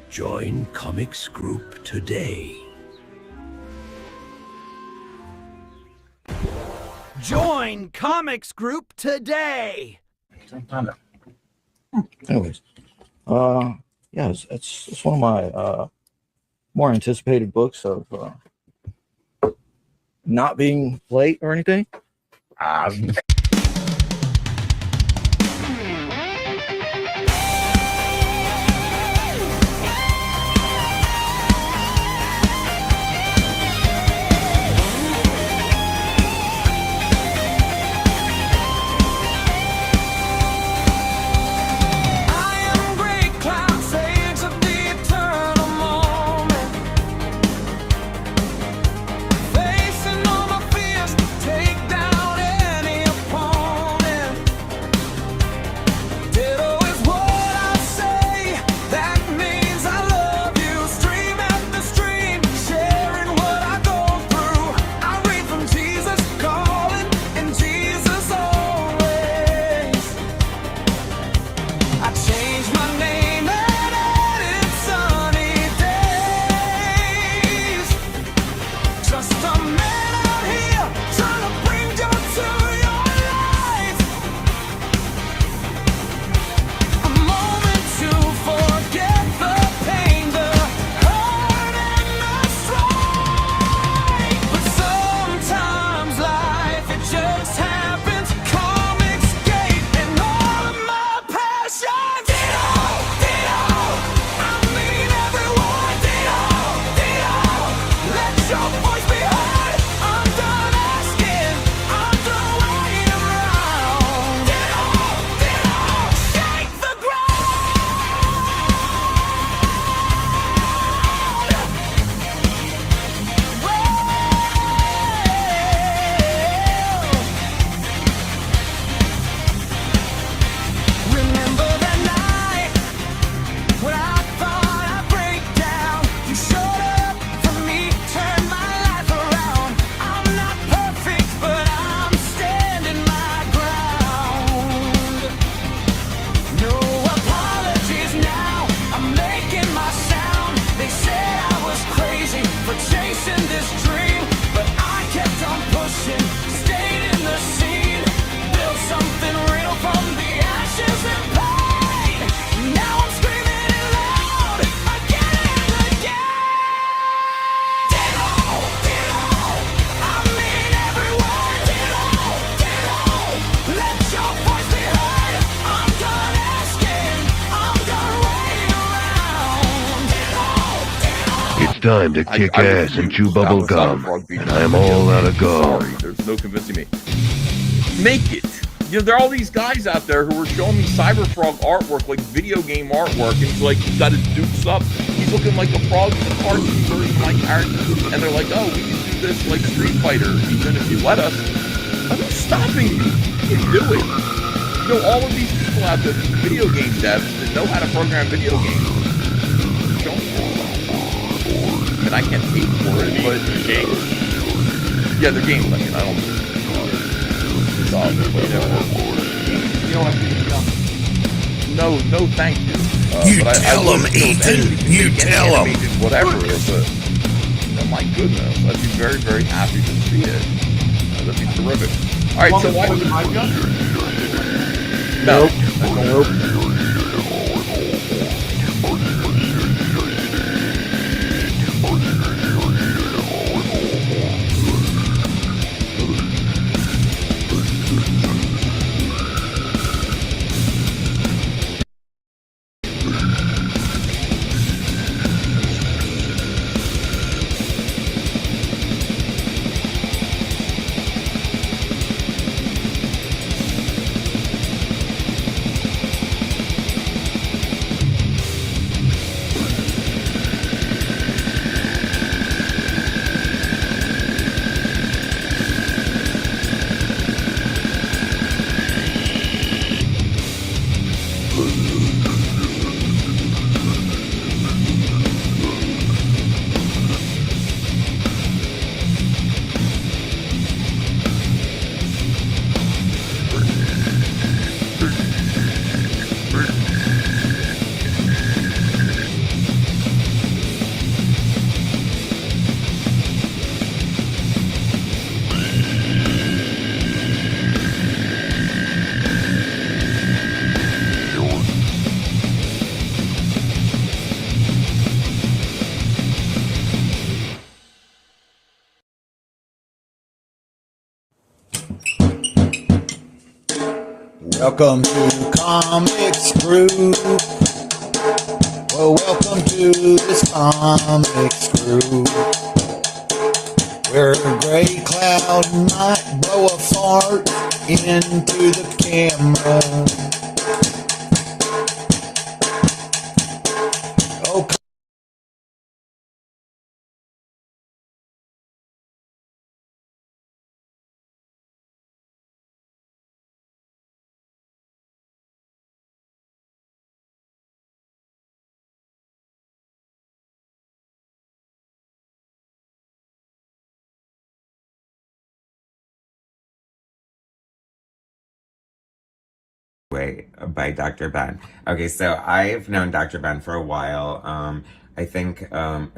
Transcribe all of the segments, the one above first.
Join Comics Group today. Join Comics Group today. Anyways, yeah, it's one of my more anticipated books of not being late or anything. Time to kick ass and chew bubble gum. I'm all out of gum. Sorry, there's no convincing me. Make it. You know, there are all these guys out there who are showing me Cyberfrog artwork, like video game artwork, and he's like, he's got his dukes up. He's looking like a frog in the cartoon version of my character. And they're like, oh, we can do this like Street Fighter, even if you let us. I'm not stopping you. You can do it. You know, all of these people out there, these video game devs that know how to program video games. Show me. And I can't pay for it, but yeah, they're games. I mean, I don't. No, thank you. You tell them, Ethan. You tell them. Whatever, but oh my goodness, I'd be very, very happy to see it. That'd be terrific. All right, so why? Nope. Welcome to Comics Group. Well, welcome to this Comics Group, where a gray cloud might blow a fart into the camera. Oh, Way by Dr. Ben. Okay, so I've known Dr. Ben for a while. I think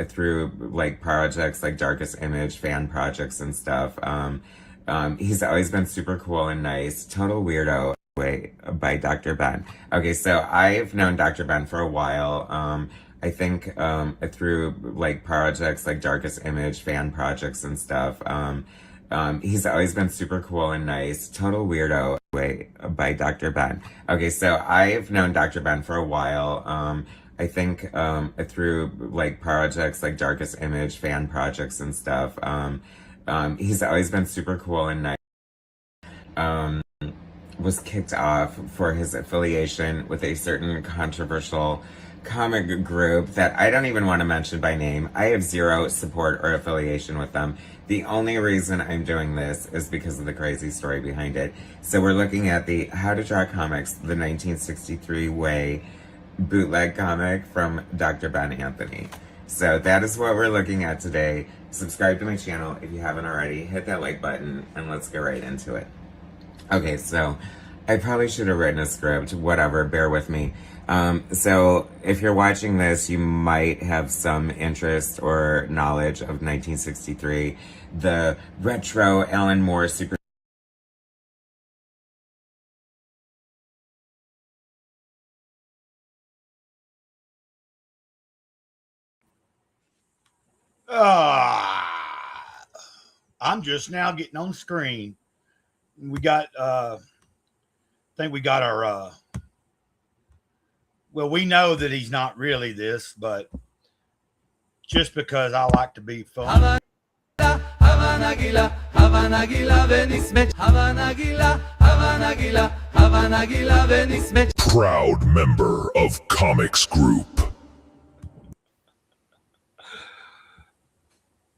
through like projects like Darkest Image, fan projects and stuff. He's always been super cool and nice. Total weirdo. Way by Dr. Ben. Okay, so I've known Dr. Ben for a while. I think through like projects like Darkest Image, fan projects and stuff. He's always been super cool and nice. Total weirdo. Way by Dr. Ben. Okay, so I've known Dr. Ben for a while. I think through like projects like Darkest Image, fan projects and stuff. He's always been super cool and nice. Was kicked off for his affiliation with a certain controversial comic group that I don't even want to mention by name. I have zero support or affiliation with them. The only reason I'm doing this is because of the crazy story behind it. So we're looking at the How to Draw Comics, the 1963 Way bootleg comic from Dr. Ben Anthony. So that is what we're looking at today. Subscribe to my channel if you haven't already. Hit that like button and let's get right into it. Okay, so I probably should have written a script, whatever, bear with me. So if you're watching this, you might have some interest or knowledge of 1963, the retro Alan Moore super. I'm just now getting on screen. We got, I think we got our, well, we know that he's not really this, but just because I like to be fun. Proud member of Comics Group.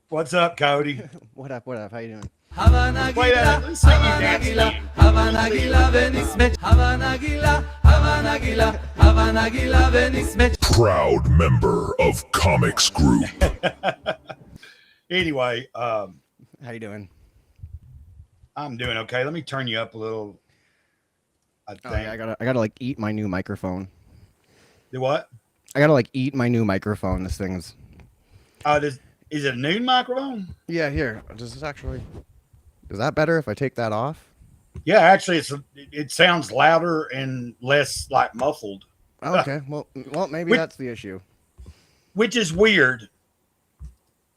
What's up, Cody? What up? What up? How you doing? Play that. Let's see you dance. Proud member of Comics Group. Anyway, How you doing? I'm doing okay. Let me turn you up a little. I think. Oh, yeah, I gotta like eat my new microphone. Do what? I gotta like eat my new microphone. This thing's. Is it a new microphone? Yeah, here. Does this actually? Is that better if I take that off? Yeah, actually, it sounds louder and less like muffled. Oh, okay. Well, maybe that's the issue. Which is weird,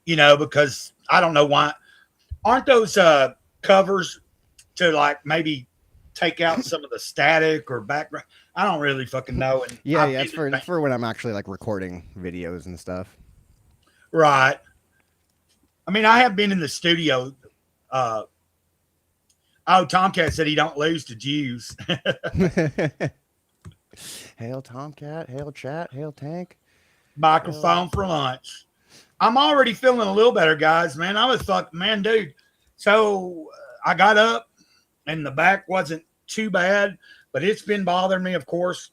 you know, because I don't know why. Aren't those covers to like maybe take out some of the static or background? I don't really fucking know. And yeah, it's for when I'm actually like recording videos and stuff. Right. I mean, I have been in the studio. Tomcat said he don't lose to Jews. Hail Tomcat, hail chat, hail tank. Microphone for lunch. I'm already feeling a little better, guys. Man, I was fucking, man, dude. So I got up and the back wasn't too bad, but it's been bothering me, of course,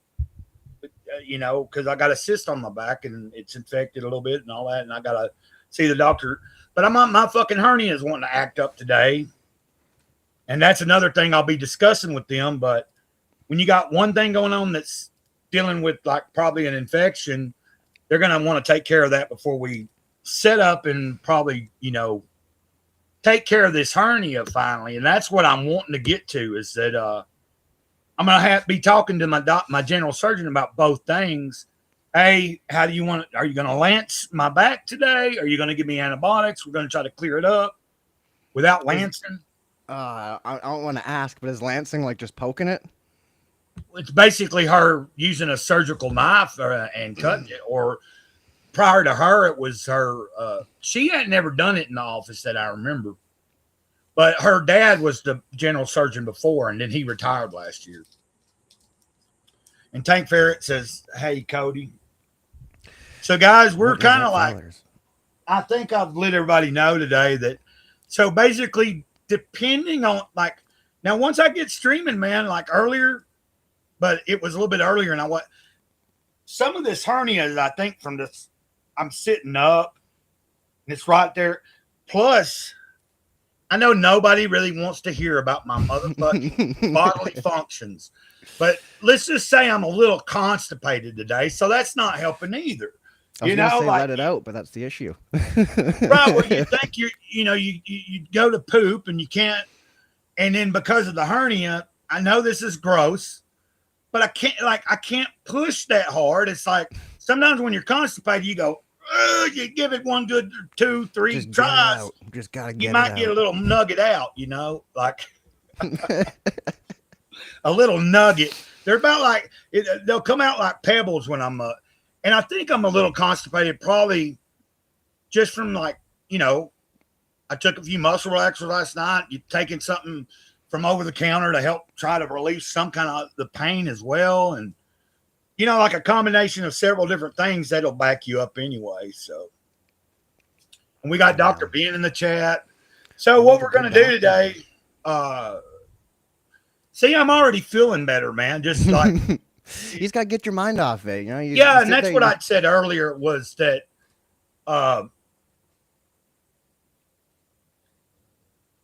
you know, because I got a cyst on my back and it's infected a little bit and all that. And I got to see the doctor. But my fucking hernia is wanting to act up today. And that's another thing I'll be discussing with them. But when you got one thing going on that's dealing with like probably an infection, they're going to want to take care of that before we set up and probably, you know, take care of this hernia finally. And that's what I'm wanting to get to is that I'm going to be talking to my general surgeon about both things. Hey, how do you want it? Are you going to lance my back today? Are you going to give me antibiotics? We're going to try to clear it up without lancing. I don't want to ask, but is lancing like just poking it? it's basically her using a surgical knife and cutting it. Or prior to her, it was her. She had never done it in the office that I remember. But her dad was the general surgeon before, and then he retired last year. And Tank Ferret says, "Hey, Cody." So, guys, we're kind of like, I think I've let everybody know today that. So basically, depending on like now, once I get streaming, man, like earlier, but it was a little bit earlier, and some of this hernia is, I think, from this. I'm sitting up, and it's right there. Plus, I know nobody really wants to hear about my motherfucking bodily functions, but let's just say I'm a little constipated today, so that's not helping either. I was gonna say let it out, but that's the issue. Right. Well, you think you go to poop and you can't, and then because of the hernia, I know this is gross, but I can't push that hard. It's like sometimes when you're constipated, you go, you give it one good 2, 3 Just tries. Just gotta get you it might out. get a little nugget out, like a little nugget. They're about like they'll come out like pebbles when I'm and I think I'm a little constipated, probably just from like, I took a few muscle relaxers last night. You're taking something from over the counter to help try to relieve some kind of the pain as well. And, like a combination of several different things that'll back you up anyway. So, and we got Dr. Ben in the chat. So what we're going to do today, see, I'm already feeling better, man. Just like, you just got to get your mind off it. And that's what I said earlier was that,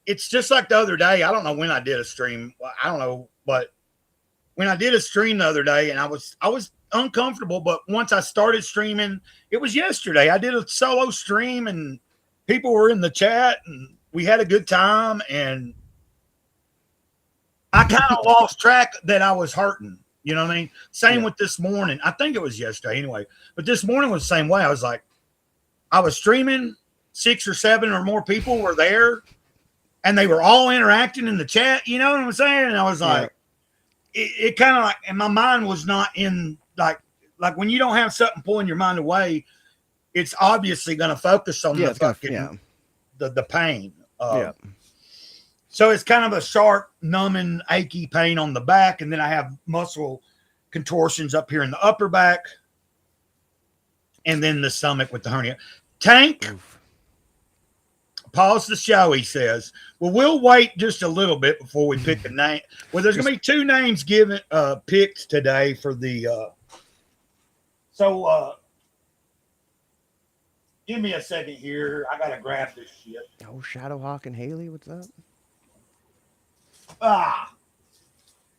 it's just like the other day. I don't know when I did a stream. I don't know, but when I did a stream the other day, and I was uncomfortable, but once I started streaming, it was yesterday. I did a solo stream, and people were in the chat, and we had a good time. And I kind of lost track that I was hurting. You know what I mean? Same with this morning. I think it was yesterday anyway, but this morning was the same way. I was like, I was streaming, 6 or 7 or more people were there, and they were all interacting in the chat. You know what I'm saying? And I was like, it kind of like, and my mind was not in like when you don't have something pulling your mind away, it's obviously going to focus on the fucking, the pain. So it's kind of a sharp, numbing, achy pain on the back. And then I have muscle contortions up here in the upper back. And then the stomach with the hernia. Tank, pause the show, he says. Well, we'll wait just a little bit before we pick a name. Well, there's going to be 2 names given, picked today for the, give me a second here. I got to grab this shit. Oh, Shadowhawk and Haley, what's up?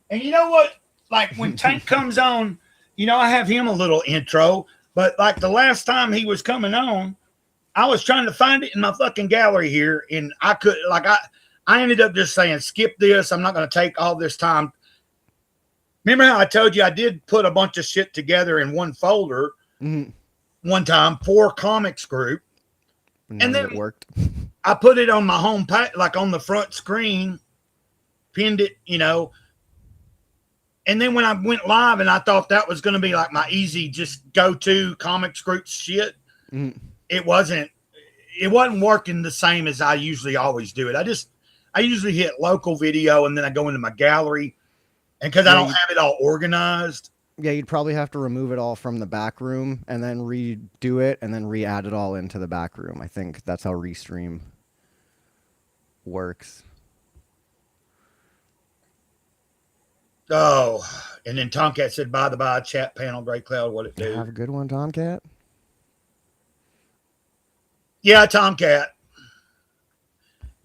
And you know what? Like when Tank comes on, I have him a little intro, but like the last time he was coming on, I was trying to find it in my fucking gallery here, and I could I ended up just saying, skip this. I'm not going to take all this time. Remember how I told you I did put a bunch of shit together in one folder one time for Comics Group. And then it worked. I put it on my home page, like on the front screen, pinned it, and then when I went live and I thought that was going to be like my easy, just go to Comics Group shit. It wasn't working the same as I usually always do it. I usually hit local video and then I go into my gallery, and because I don't have it all organized. Yeah, you'd probably have to remove it all from the back room and then redo it and then re-add it all into the back room. I think that's how Restream works. Oh, and then Tomcat said, by the by, chat panel, Great Cloud, what it do? Have a good one, Tomcat. Yeah, Tomcat.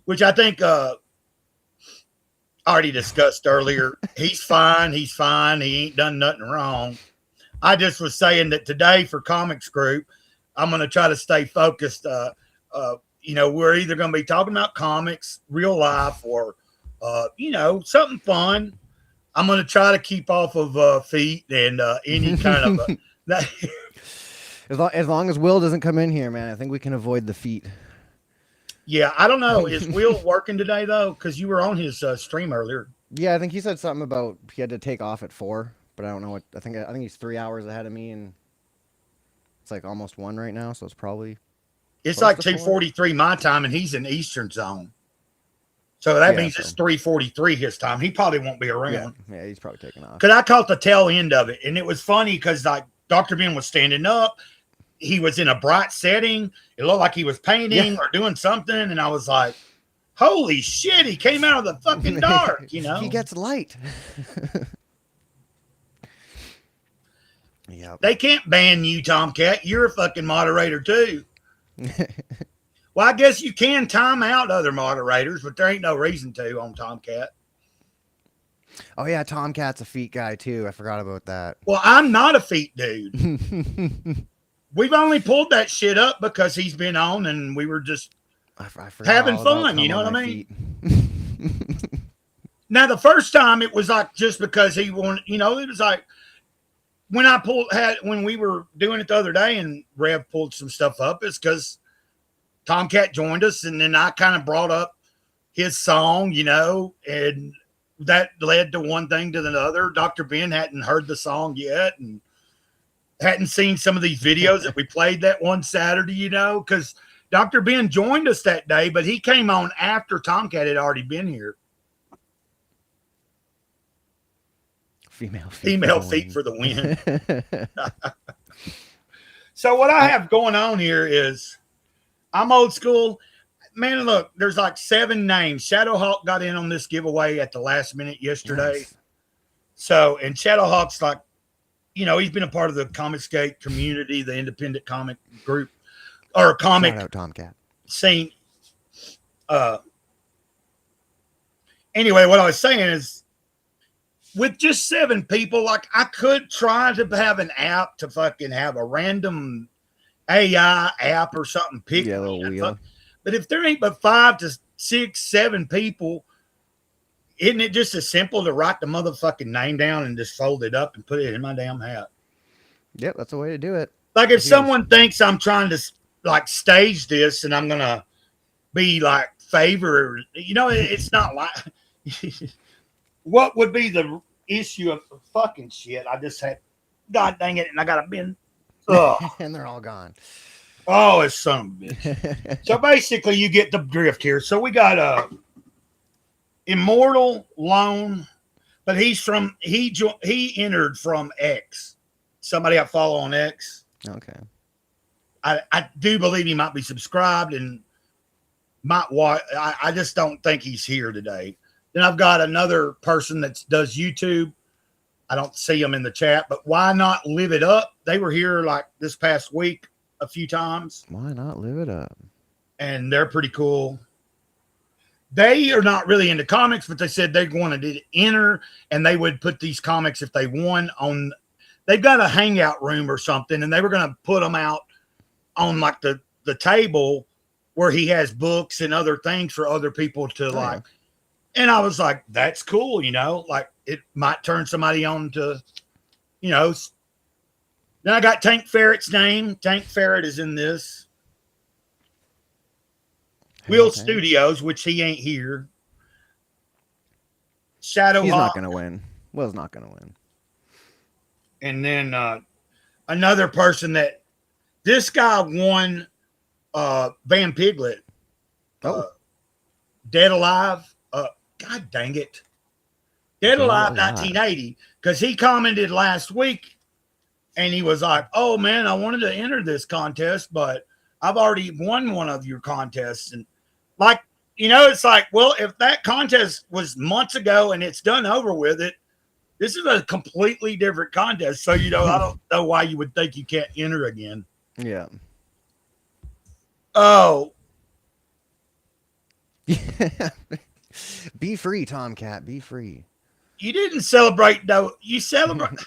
Which I think already discussed earlier. He's fine. He ain't done nothing wrong. I just was saying that today for Comics Group, I'm going to try to stay focused. We're either going to be talking about comics, real life, or, something fun. I'm going to try to keep off of feet and any kind of that. As long as Will doesn't come in here, man, I think we can avoid the feet. Yeah, I don't know. Is Will working today though? Because you were on his stream earlier. Yeah, I think he said something about he had to take off at 4, but I don't know what. I think he's 3 hours ahead of me, and it's like almost 1 right now, so it's probably It's close like to 4. 2:43 my time, and he's in Eastern Zone. So that Yeah, means so- it's 3:43 his time. He probably won't be around. Yeah, he's probably taking off. Because I caught the tail end of it, and it was funny because like Dr. Ben was standing up. He was in a bright setting. It looked like he was painting or doing something, and I was like, holy shit, he came out of the fucking dark, you know? He gets light. Yeah. They can't ban you, Tomcat. You're a fucking moderator too. Well, I guess you can time out other moderators, but there ain't no reason to on Tomcat. Oh yeah, Tomcat's a feet guy too. I forgot about that. Well, I'm not a feet dude. We've only pulled that shit up because he's been on and we were just I forgot having all about fun, you Come know on what I My mean? Feet. Now, the first time it was like just because he wanted, you know, it was like when we were doing it the other day and Rev pulled some stuff up, it's because Tomcat joined us and then I kind of brought up his song, you know, and that led to one thing to the other. Dr. Ben hadn't heard the song yet and hadn't seen some of these videos that we played that one Saturday, you know, because Dr. Ben joined us that day, but he came on after Tomcat had already been here. Female feet for the win. So what I have going on here is I'm old school. Man, look, there's like 7 names. Shadowhawk got in on this giveaway at the last minute yesterday. Nice. So, and Shadowhawk's like, you know, he's been a part of the Comicsgate community, the independent comic group or comic Shout out Tomcat. scene. Anyway, what I was saying is with just 7 people, like I could try to have an app to fucking have a random AI app or something pick. Yeah, a little wheel. But if there ain't but 5 to 6, 7 people, isn't it just as simple to write the motherfucking name down and just fold it up and put it in my damn hat? Yep, that's the way to do it. Like if someone thinks I'm trying to like stage this and I'm gonna be like favored, you know, it's not like what would be the issue of fucking shit? I just had, God dang it, and I got a bin. And they're all gone. Oh, it's son of a bitch. So basically, you get the drift here. So we got a Immortal Lone, but he entered from X. Somebody I follow on X. Okay. I do believe he might be subscribed and might watch. I just don't think he's here today. Then I've got another person that does YouTube. I don't see them in the chat, but why not Live It Up? They were here like this past week a few times. Why not live it up? And they're pretty cool. They are not really into comics, but they said they wanted to enter and they would put these comics if they won on. They've got a hangout room or something, and they were going to put them out on like the table where he has books and other things for other people to like. And I was like, that's cool, you know, like it might turn somebody on to, you know. Then I got Tank Ferret's name. Tank Ferret is in this. Wheel Studios, which he ain't here. Shadowhawk. He's not going to win. Will's not going to win. And then another person that this guy won Van Piglet. Dead Alive. God dang it. Dead Alive 1980. Because he commented last week and he was like, oh man, I wanted to enter this contest, but I've already won one of your contests. And like, you know, it's like, well, if that contest was months ago and it's done over with it, this is a completely different contest. So, you know, I don't know why you would think you can't enter again. Yeah. Oh. Be free, Tomcat. Be free. You didn't celebrate, though. You celebrate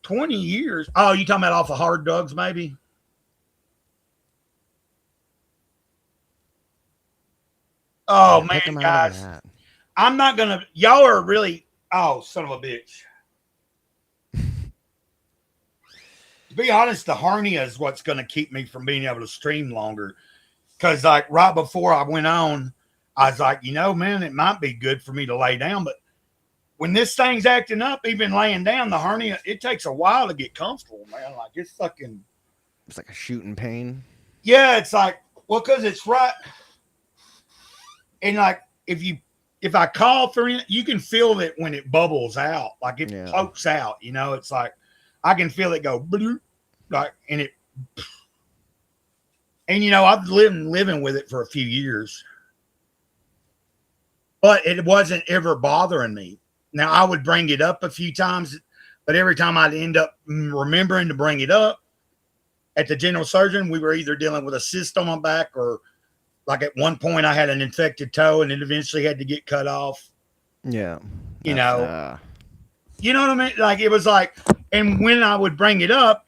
20 years. Oh, you talking about off of Hard Dogs, maybe? Oh, Yeah, man, guys. I'm not going to. Y'all are really. Oh, son of a bitch. To be honest, the hernia is what's going to keep me from being able to stream longer. Because, like, right before I went on, I was like, you know, man, it might be good for me to lay down. But when this thing's acting up, even laying down, the hernia, it takes a while to get comfortable, man. Like it's fucking. It's like a shooting pain. Yeah, it's like, well, because it's right. And like, if I call for it, you can feel it when it bubbles out, like it pokes out, you know, it's like, I can feel it go, bloop, like, and you know, I've living with it for a few years, but it wasn't ever bothering me. Now I would bring it up a few times, but every time I'd end up remembering to bring it up at the general surgeon, we were either dealing with a cyst on my back or like at one point I had an infected toe and it eventually had to get cut off. Yeah. You know what I mean? Like it was like, and when I would bring it up,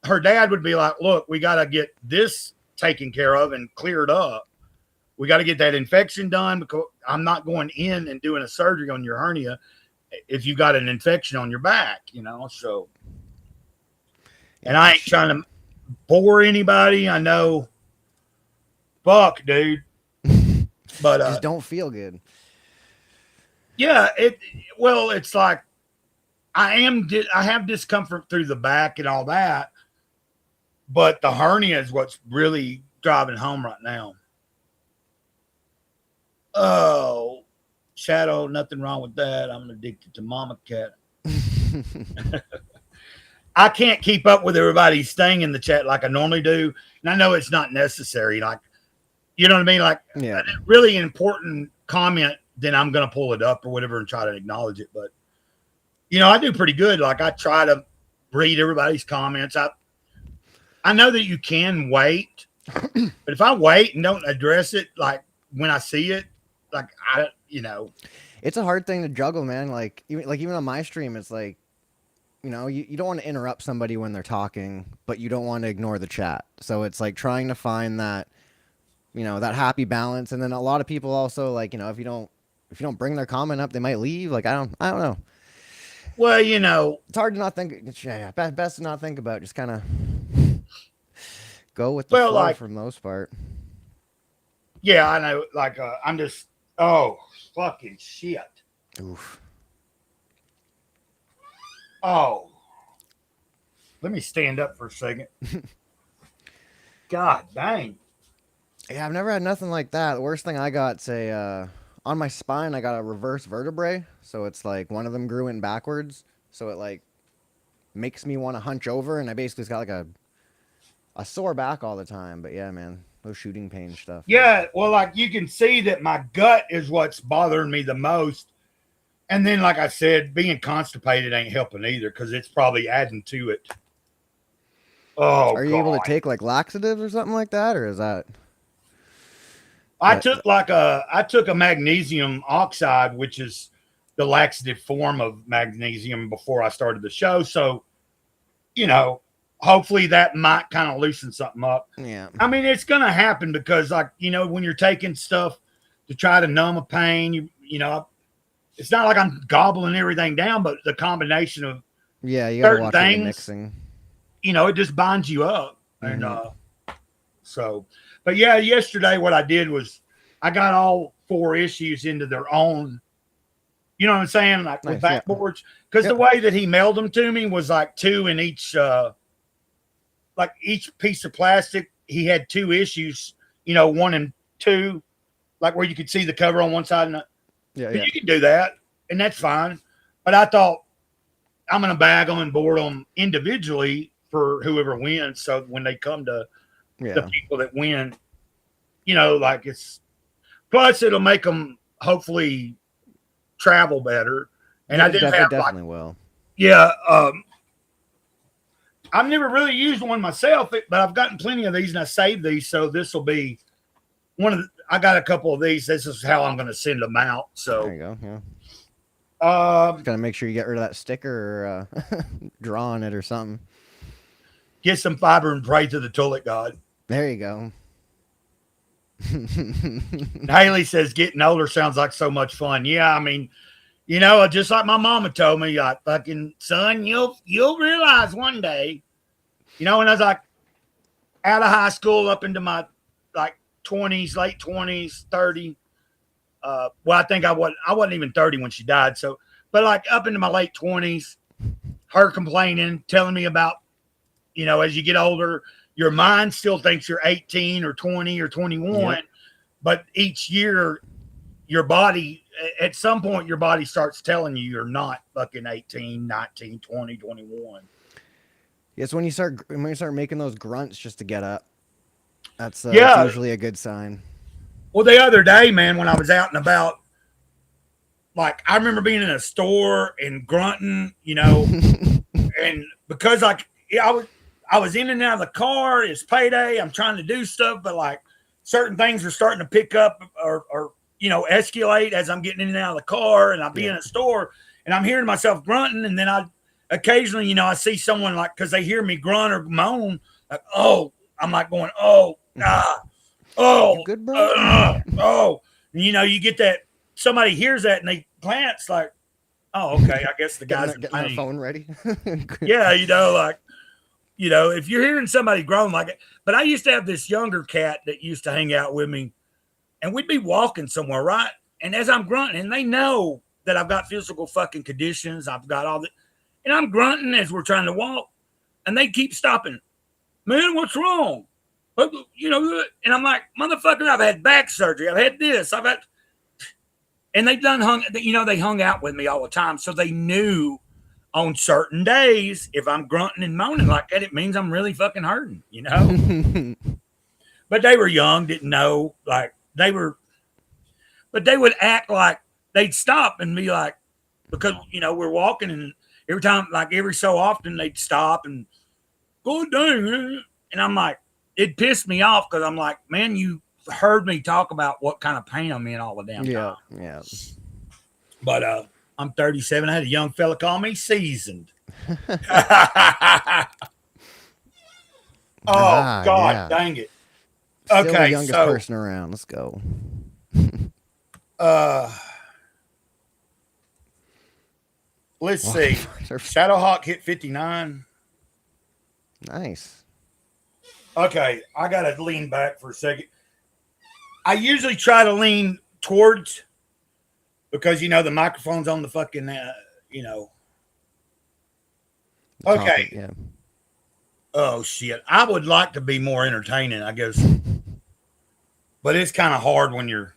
her dad would be like, look, we got to get this taken care of and cleared up. We got to get that infection done because I'm not going in and doing a surgery on your hernia if you got an infection on your back, you know? So, and I ain't trying to bore anybody. I know, fuck, dude. But just don't feel good. Yeah, it's like I have discomfort through the back and all that, but the hernia is what's really driving home right now. Oh, Shadow, nothing wrong with that. I'm addicted to Mama Cat. I can't keep up with everybody's thing in the chat like I normally do. And I know it's not necessary. Like, you know what I mean? Like, a really important comment, then I'm going to pull it up or whatever and try to acknowledge it. But, you know, I do pretty good. Like, I try to read everybody's comments. I know that you can wait, but if I wait and don't address it, like, when I see it, like, it's a hard thing to juggle, man. Like even on my stream, it's like, you know, you don't want to interrupt somebody when they're talking, but you don't want to ignore the chat. So it's like trying to find that, you know, that happy balance. And then a lot of people also, like, you know, if you don't bring their comment up, they might leave. Like, I don't know. Well, you know, it's hard to not think. Yeah, best to not think about. Just kind of go with the flow, like, for the most part. Yeah, I know. Like, I'm just, oh, fucking shit. Oof. Oh, let me stand up for a second. God dang. Yeah, I've never had nothing like that. The worst thing I got, say, on my spine, I got a reverse vertebrae. So it's like one of them grew in backwards. So it like makes me want to hunch over. And I basically got like a sore back all the time. But yeah, man, those shooting pain stuff. Yeah, well, like you can see that my gut is what's bothering me the most. And then, like I said, being constipated ain't helping either because it's probably adding to it. Oh, are you able to take like laxatives or something like that, or is that? I took a magnesium oxide, which is the laxative form of magnesium, before I started the show. So, you know, hopefully that might kind of loosen something up. Yeah. I mean, it's gonna happen because, like, you know, when you're taking stuff to try to numb a pain, you know. It's not like I'm gobbling everything down, but the combination of you gotta watch things, the mixing. You know, it just binds you up. Mm-hmm. And so, but yeah, yesterday what I did was I got all 4 issues into their own. You know what I'm saying? Like with backboards, because the way that he mailed them to me was like 2 in each, like each piece of plastic. He had 2 issues, you know, 1 and 2, like where you could see the cover on one side and. You can do that, and that's fine. But I thought I'm going to bag them and board them individually for whoever wins. So when they come to the people that win, you know, like it's plus it'll make them hopefully travel better. And I didn't have definitely will. Yeah. I've never really used one myself, but I've gotten plenty of these and I saved these. So this will be one of the. I got a couple of these. This is how I'm going to send them out. So there you go. Yeah. Just gotta make sure you get rid of that sticker or draw on it or something. Get some fiber and pray to the toilet god. There you go. Haley says getting older sounds like so much fun. Yeah, I mean, you know, just like my mama told me, like, fucking son, you'll realize one day. You know, when I was like out of high school up into my like 20s, late 20s, 30. Well, I think I wasn't even 30 when she died. So But like up into my late 20s, her complaining, telling me about, as you get older, your mind still thinks you're 18 or 20 or 21, but each year your body, at some point, your body starts telling you you're not fucking 18, 19, 20, 21. Yes, when you start making those grunts just to get up, that's usually a good sign. Well, the other day, man, when I was out and about, like I remember being in a store and grunting, and because I was in and out of the car. It's payday. I'm trying to do stuff, but like certain things are starting to pick up or escalate as I'm getting in and out of the car, and I'll be in a store and I'm hearing myself grunting, and then I occasionally, I see someone like because they hear me grunt or moan, like I'm like going good bro. And, you get that somebody hears that and they glance like, okay, I guess the guy's getting their phone ready. Yeah, if you're hearing somebody groan like it. But I used to have this younger cat that used to hang out with me, and we'd be walking somewhere, right? And as I'm grunting, and they know that I've got physical fucking conditions, I've got all that, and I'm grunting as we're trying to walk, and they keep stopping. Man, what's wrong? And I'm like, motherfucker, I've had back surgery. I've had this. And they've they hung out with me all the time. So they knew on certain days, if I'm grunting and moaning like that, it means I'm really fucking hurting, But they were young, didn't know. But they would act like they'd stop and be like, because, we're walking, and every time, like every so often, they'd stop and go, dang. And I'm like, it pissed me off because I'm like, man, you heard me talk about what kind of pain I'm in all the damn time. Yeah. But I'm 37. I had a young fella call me seasoned. God, dang it. Still the youngest person around. Let's go. Let's see. Shadowhawk hit 59. Nice. Okay, I gotta lean back for a second. I usually try to lean towards because the microphone's on the fucking Okay. Yeah. Oh shit. I would like to be more entertaining, I guess. But it's kind of hard when you're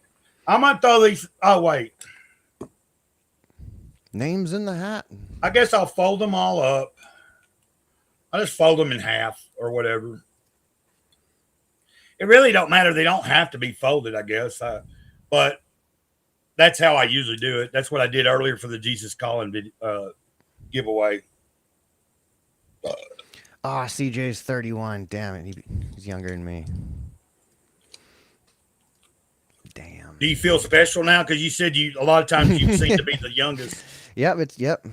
I'm gonna throw these. Oh wait. Names in the hat. I guess I'll fold them all up. I'll just fold them in half or whatever. It really don't matter. They don't have to be folded, I guess. But that's how I usually do it. That's what I did earlier for the Jesus Calling giveaway. CJ's 31. Damn it. He's younger than me. Damn. Do you feel special now? Because you said a lot of times you seem to be the youngest. Yep.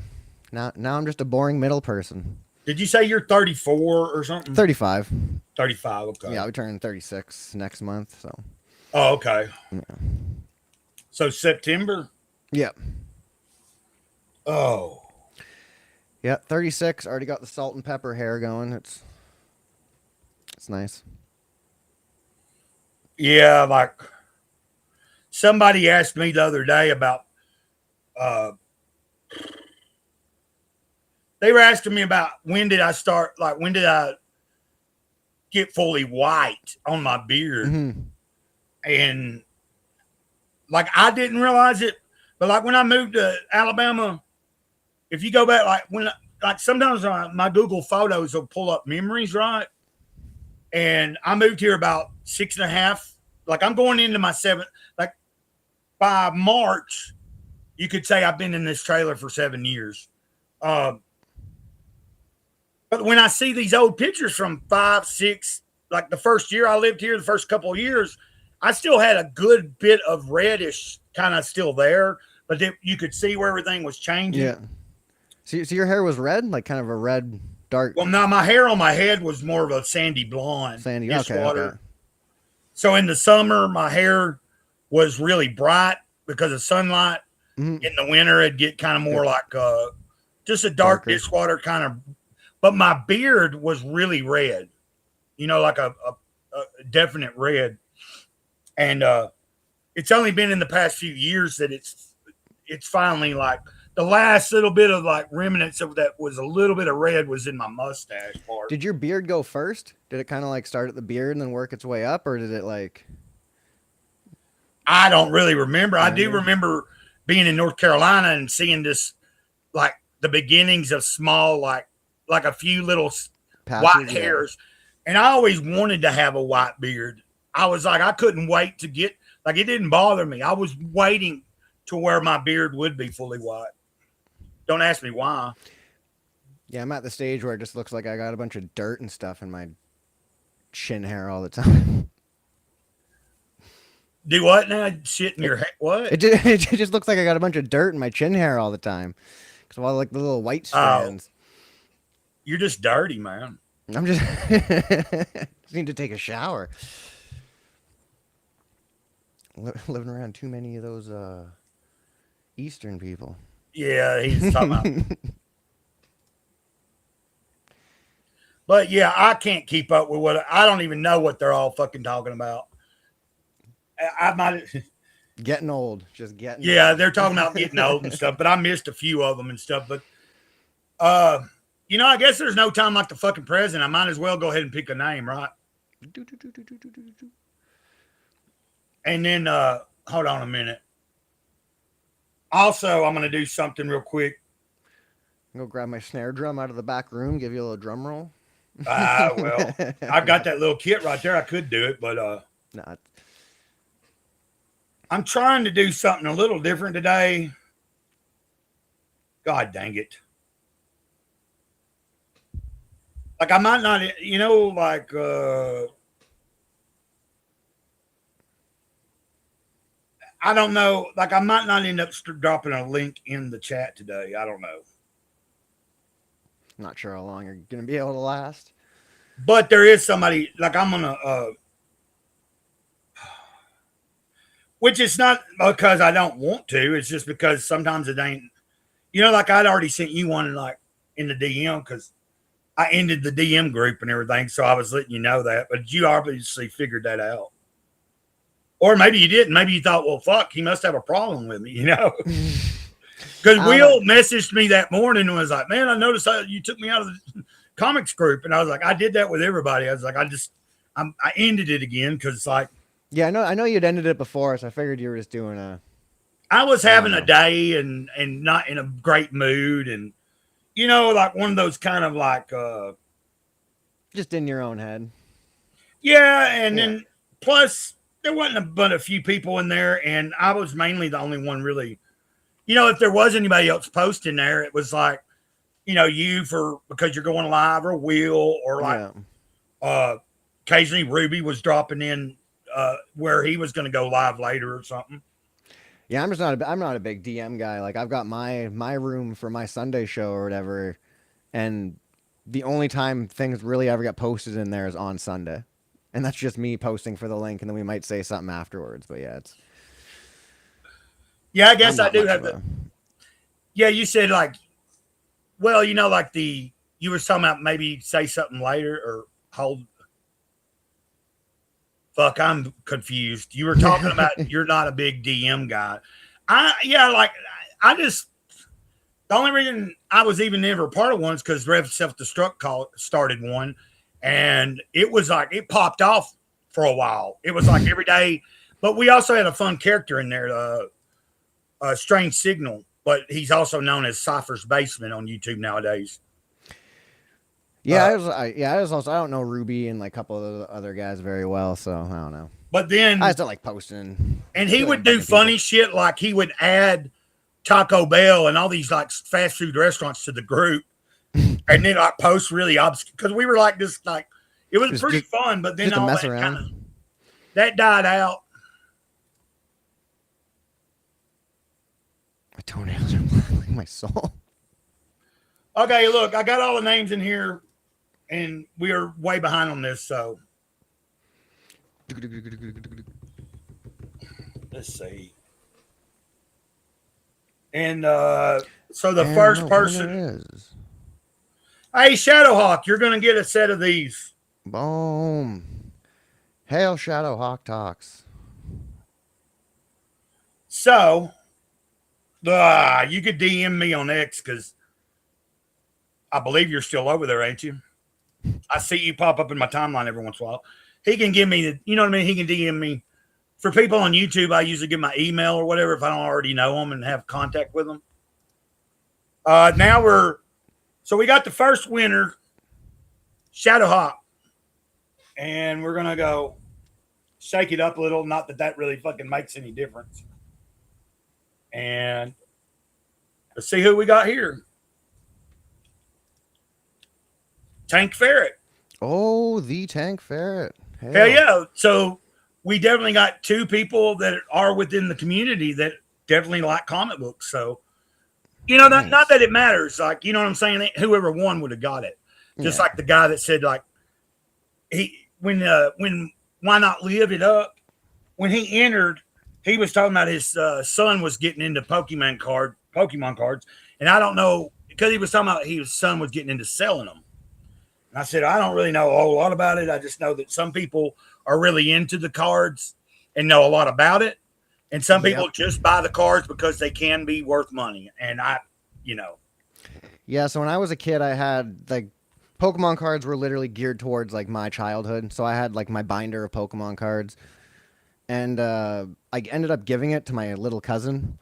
Now I'm just a boring middle person. Did you say you're 34 or something? 35. 35, okay. Yeah, we turn 36 next month, so. Oh, okay. Yeah. So September? Yep. Oh. Yeah, 36. Already got the salt and pepper hair going. It's nice. Yeah, like somebody asked me the other day about they were asking me about when did I get fully white on my beard. Mm-hmm. And like I didn't realize it, but like when I moved to Alabama, if you go back, like sometimes my Google Photos will pull up memories, right? And I moved here about 6.5. Like I'm going into my 7th. Like by March, you could say I've been in this trailer for 7 years. But when I see these old pictures from 5, 6, like the first year I lived here, the first couple of years, I still had a good bit of reddish kind of still there, but then you could see where everything was changing. Yeah. So your hair was red, like kind of a red, dark. Well, no, my hair on my head was more of a sandy blonde. Sandy, okay. So in the summer, my hair was really bright because of sunlight. Mm-hmm. In the winter, it'd get kind of more like just a dark dishwater kind of. But my beard was really red, like a definite red. And it's only been in the past few years that it's finally like the last little bit of like remnants of that was a little bit of red was in my mustache part. Did your beard go first? Did it kind of like start at the beard and then work its way up, or did it like? I don't really remember. I do remember being in North Carolina and seeing this, like the beginnings of small, like a few little Patches, white hairs. And I always wanted to have a white beard. I was like, I couldn't wait to get, like, it didn't bother me. I was waiting to where my beard would be fully white. Don't ask me why. Yeah, I'm at the stage where it just looks like I got a bunch of dirt and stuff in my chin hair all the time. Do what now? Shit in your head? What? It just looks like I got a bunch of dirt in my chin hair all the time. Because of all like the little white strands. You're just dirty, man. I'm just, just need to take a shower. Living around too many of those Eastern people. Yeah, he's talking about. But yeah, I can't keep up with what I don't even know what they're all fucking talking about. I might getting old, just getting. Yeah, old. They're talking about getting old and stuff, but I missed a few of them and stuff. But you know, I guess there's no time like the fucking present. I might as well go ahead and pick a name, right? And then hold on a minute. Also, I'm going to do something real quick. Go grab my snare drum out of the back room, give you a little drum roll. Well, I've got that little kit right there. I could do it, but Not. I'm trying to do something a little different today. God dang it. Like I might not, you know, like I don't know. Like I might not end up dropping a link in the chat today. I don't know. Not sure how long you're gonna be able to last. But there is somebody like I'm gonna which is not because I don't want to, it's just because sometimes it ain't, you know, like I'd already sent you one like in the DM because I ended the DM group and everything, so I was letting you know that, but you obviously figured that out. Or maybe you didn't. Maybe you thought, well, fuck, he must have a problem with me, you know? Because Will messaged me that morning and was like, man, I noticed you took me out of the comics group. And I was like, I did that with everybody. I was like, I ended it again because it's like. Yeah, I know you'd ended it before, so I figured you were just doing a. I was having a day and not in a great mood. And, you know, like one of those kind of like. Just in your own head. Yeah. And then plus there wasn't but a few people in there. And I was mainly the only one really. You know, if there was anybody else posting there, it was like, you know, because you're going live, or Will, or like occasionally Ruby was dropping in where he was going to go live later or something. Yeah, I'm not a big DM guy. Like I've got my room for my Sunday show or whatever, and the only time things really ever get posted in there is on Sunday, and that's just me posting for the link, and then we might say something afterwards. But yeah, it's. Yeah, I guess I do have the. Yeah, you said like, well, you know, like you were talking about maybe say something later or hold. Fuck, I'm confused. You were talking about you're not a big DM guy. The only reason I was even ever part of one is because Rev Self Destruct started one, and it was like it popped off for a while. It was like every day, but we also had a fun character in there. Strange Signal, but he's also known as Cypher's Basement on YouTube nowadays. Yeah, I don't know Ruby and like a couple of the other guys very well, so I don't know. But then I just don't like posting. And he would do funny shit, like he would add Taco Bell and all these like fast food restaurants to the group, and then like post really obscure because we were like this, like it was pretty fun. But then all that kind of that died out. My toenails are black like my soul. Okay, look, I got all the names in here, and we are way behind on this, so let's see. And so the first person, hey, Shadowhawk, you're going to get a set of these. Boom. Hail Shadowhawk Talks. So You could DM me on X because I believe you're still over there, ain't you? I see you pop up in my timeline every once in a while. He can give me you know what I mean? He can DM me. For people on YouTube, I usually give my email or whatever if I don't already know them and have contact with them. So we got the first winner, Shadow Hawk. And we're going to go shake it up a little. Not that that really fucking makes any difference. And let's see who we got here. Tank Ferret. Oh, the Tank Ferret. Hell yeah. So we definitely got two people that are within the community that definitely like comic books. So, you know, Nice. not that it matters. Like, you know what I'm saying? Whoever won would have got it. Just like the guy that said, like, when Why Not Live It Up, when he entered, he was talking about his son was getting into Pokemon cards. And I don't know, because he was talking about his son was getting into selling them. And I said, I don't really know a whole lot about it. I just know that some people are really into the cards and know a lot about it. And some people just buy the cards because they can be worth money. And Yeah, so when I was a kid, I had, like, Pokemon cards were literally geared towards, like, my childhood. So I had, like, my binder of Pokemon cards. And I ended up giving it to my little cousin.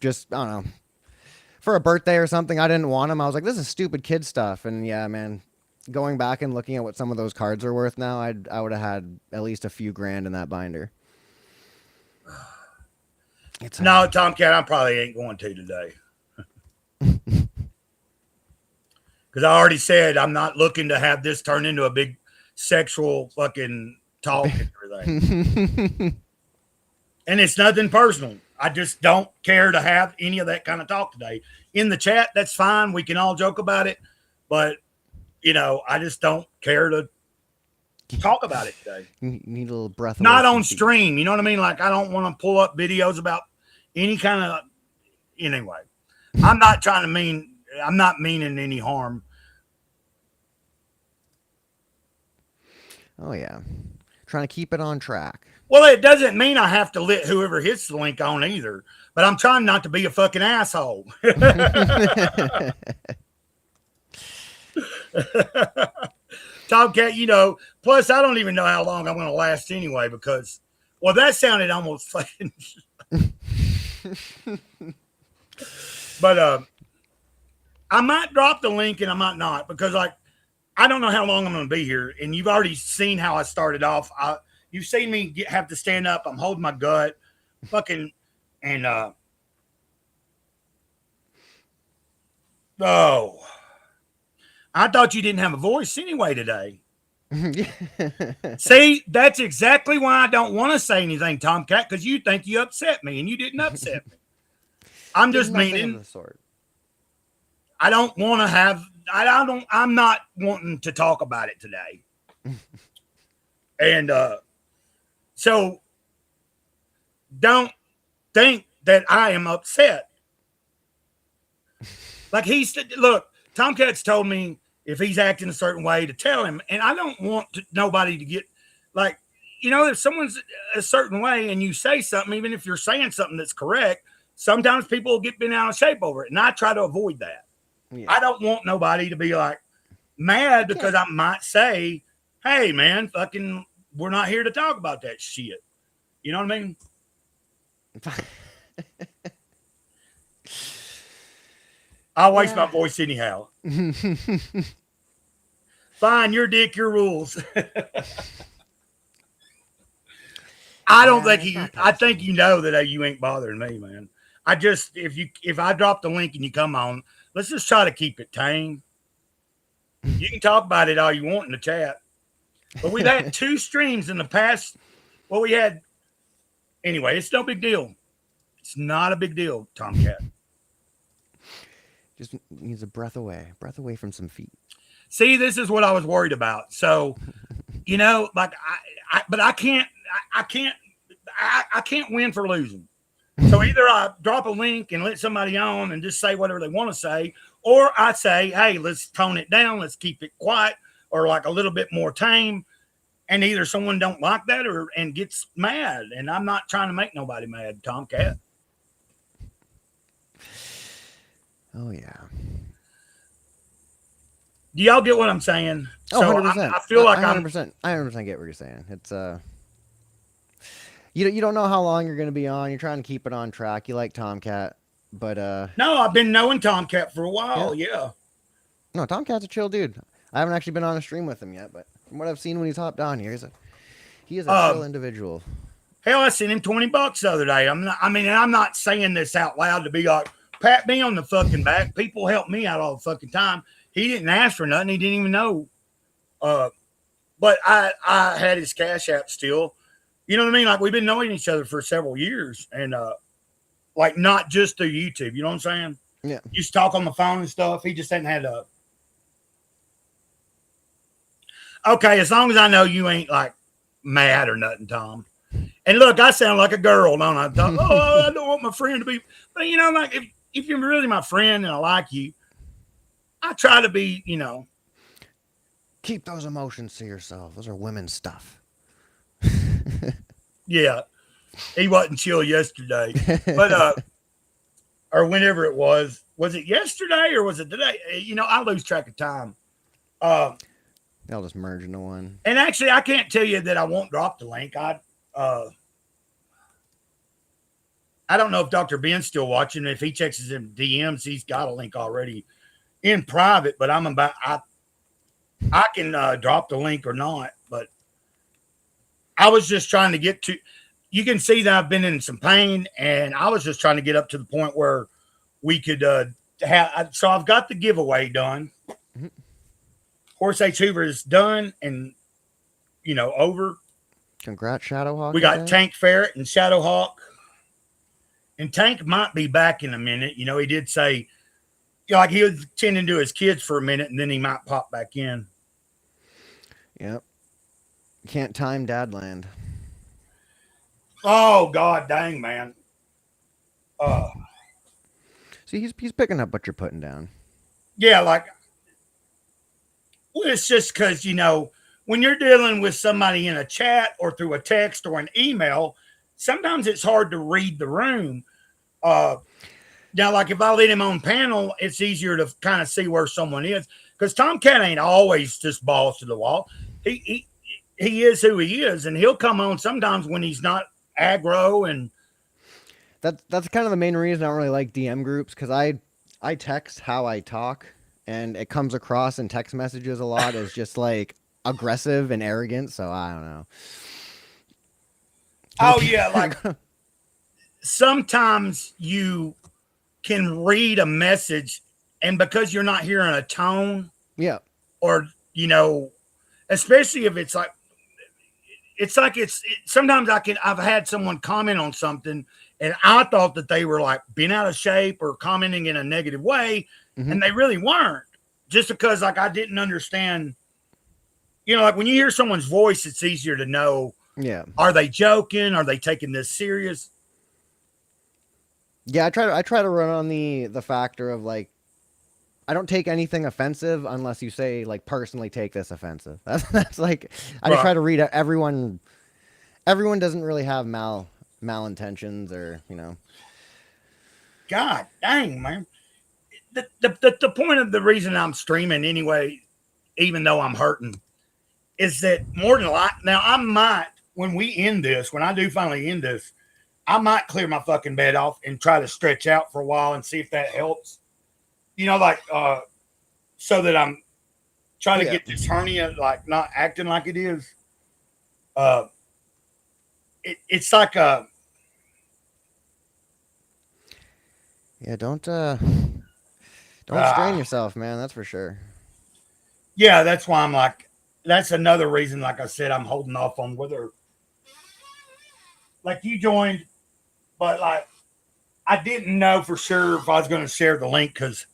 Just, I don't know, for a birthday or something. I didn't want them. I was like, this is stupid kid stuff. And yeah, man, going back and looking at what some of those cards are worth now, I would have had at least a few grand in that binder. No, Tomcat, I probably ain't going to today. Because I already said I'm not looking to have this turn into a big sexual fucking talk and everything. And it's nothing personal. I just don't care to have any of that kind of talk today. In the chat, that's fine. We can all joke about it. But, I just don't care to talk about it today. You need a little breath. Not on stream. You know what I mean? Like, I don't want to pull up videos about any kind of... Anyway, I'm not meaning any harm. Oh, yeah. Trying to keep it on track. Well, it doesn't mean I have to let whoever hits the link on either, but I'm trying not to be a fucking asshole. Tomcat, plus I don't even know how long I'm going to last anyway because, well, that sounded almost fucking. But I might drop the link and I might not because, like, I don't know how long I'm going to be here. And you've already seen how I started off. You've seen me have to stand up. I'm holding my gut. Fucking. And, oh. I thought you didn't have a voice anyway today. See, that's exactly why I don't want to say anything, Tomcat, because you think you upset me and you didn't upset me. I'm just meaning. I don't want to have. I'm not wanting to talk about it today. And so don't think that I am upset. Like look, Tomcat's told me if he's acting a certain way to tell him, and I don't want nobody to get like, if someone's a certain way and you say something, even if you're saying something that's correct, sometimes people will get bent out of shape over it. And I try to avoid that. Yeah. I don't want nobody to be like mad because I might say, hey, man, fucking, we're not here to talk about that shit. You know what I mean? I'll waste my voice anyhow. Fine, your dick, your rules. I don't think I think that you ain't bothering me, man. If I drop the link and you come on, let's just try to keep it tame. You can talk about it all you want in the chat. But we've had 2 streams in the past. Well, we had anyway, it's no big deal. It's not a big deal, Tomcat. Just needs a breath away from some feet. See, this is what I was worried about. So, like but I can't win for losing. So either I drop a link and let somebody on and just say whatever they want to say, or I say, hey, let's tone it down. Let's keep it quiet or like a little bit more tame. And either someone don't like that and gets mad. And I'm not trying to make nobody mad, Tomcat. Oh yeah. Do y'all get what I'm saying? Oh, So 100%. I feel like I 100%. I 100% get what you're saying. It's you don't know how long you're going to be on. You're trying to keep it on track. You like Tomcat, but No, I've been knowing Tomcat for a while. Yeah. No, Tomcat's a chill dude. I haven't actually been on a stream with him yet, but from what I've seen when he's hopped on here, he is a chill individual. Hell, I sent him $20 the other day. I'm not saying this out loud to be like, pat me on the fucking back. People help me out all the fucking time. He didn't ask for nothing. He didn't even know. But I had his Cash App still. You know what I mean? Like, we've been knowing each other for several years. And, like, not just through YouTube. You know what I'm saying? Yeah. Used to talk on the phone and stuff. He just hadn't had a... Okay, as long as I know you ain't, like, mad or nothing, Tom. And look, I sound like a girl, don't I? I don't want my friend to be... But, you know, like, if you're really my friend and I like you, I try to be, you know... Keep those emotions to yourself. Those are women's stuff. Yeah. He wasn't chill yesterday. But, or whenever it was. Was it yesterday or was it today? You know, I lose track of time. They'll just merge into one. And actually, I can't tell you that I won't drop the link. I don't know if Dr. Ben's still watching. If he checks his DMs, he's got a link already in private, but I can drop the link or not. But I was just trying to get to, you can see that I've been in some pain, and I was just trying to get up to the point where we could so I've got the giveaway done. Mm-hmm. Horse H. Hoover is done and, you know, over. Congrats, Shadowhawk. We got Tank Ferret and Shadowhawk. And Tank might be back in a minute. You know, he did say, you know, like he was tending to his kids for a minute and then he might pop back in. Yep. Can't time Dadland. Oh, God dang, man. See, he's picking up what you're putting down. Yeah, like, well, it's just because, you know, when you're dealing with somebody in a chat or through a text or an email, sometimes it's hard to read the room. Now, like if I let him on panel, it's easier to kind of see where someone is. Because Tomcat ain't always just balls to the wall. He is who he is, and he'll come on sometimes when he's not aggro. And that's kind of the main reason I don't really like DM groups, because I text how I talk, and it comes across in text messages a lot as just like aggressive and arrogant. So I don't know. Oh yeah, like sometimes you can read a message, and because you're not hearing a tone, yeah, or you know, especially if it's like sometimes I've had someone comment on something and I thought that they were like being out of shape or commenting in a negative way, and they really weren't, just because like I didn't understand. You know, like when you hear someone's voice, it's easier to know. Yeah. Are they joking? Are they taking this serious? Yeah, I try to run on the factor of like, I don't take anything offensive unless you say like personally take this offensive. That's like I just try to read everyone. Everyone doesn't really have malintentions or, you know. God dang, man. The point of the reason I'm streaming anyway, even though I'm hurting, is that more than a lot. Now I might, when we end this, when I do finally end this, I might clear my fucking bed off and try to stretch out for a while and see if that helps. You know, like, so that I'm trying to get this hernia, like, not acting like it is. It's like a... Yeah, don't strain yourself, man. That's for sure. Yeah, that's why I'm like, that's another reason, like I said, I'm holding off on whether... Like, you joined, but, like, I didn't know for sure if I was going to share the link because...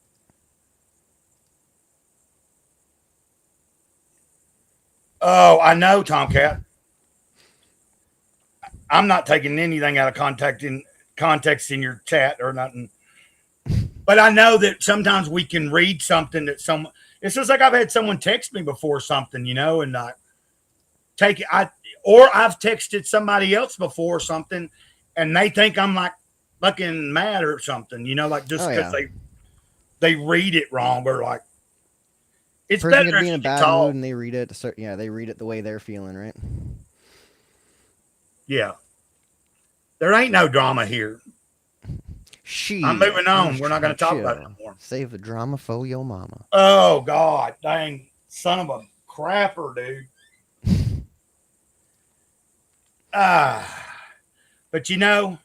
Oh, I know, Tomcat. I'm not taking anything out of context in your chat or nothing. But I know that sometimes we can read something that someone... It's just like I've had someone text me before something, you know, and take it. Or I've texted somebody else before something, and they think I'm like fucking mad or something, you know, like just because they read it wrong. But like, it's Person better could if be in a you bad talk. mood and they read it. Yeah, they read it the way they're feeling, right? Yeah. There ain't no drama here. I'm moving on. We're not going to talk about it anymore. Save the drama for your mama. Oh, God. Dang. Son of a crapper, dude. But you know,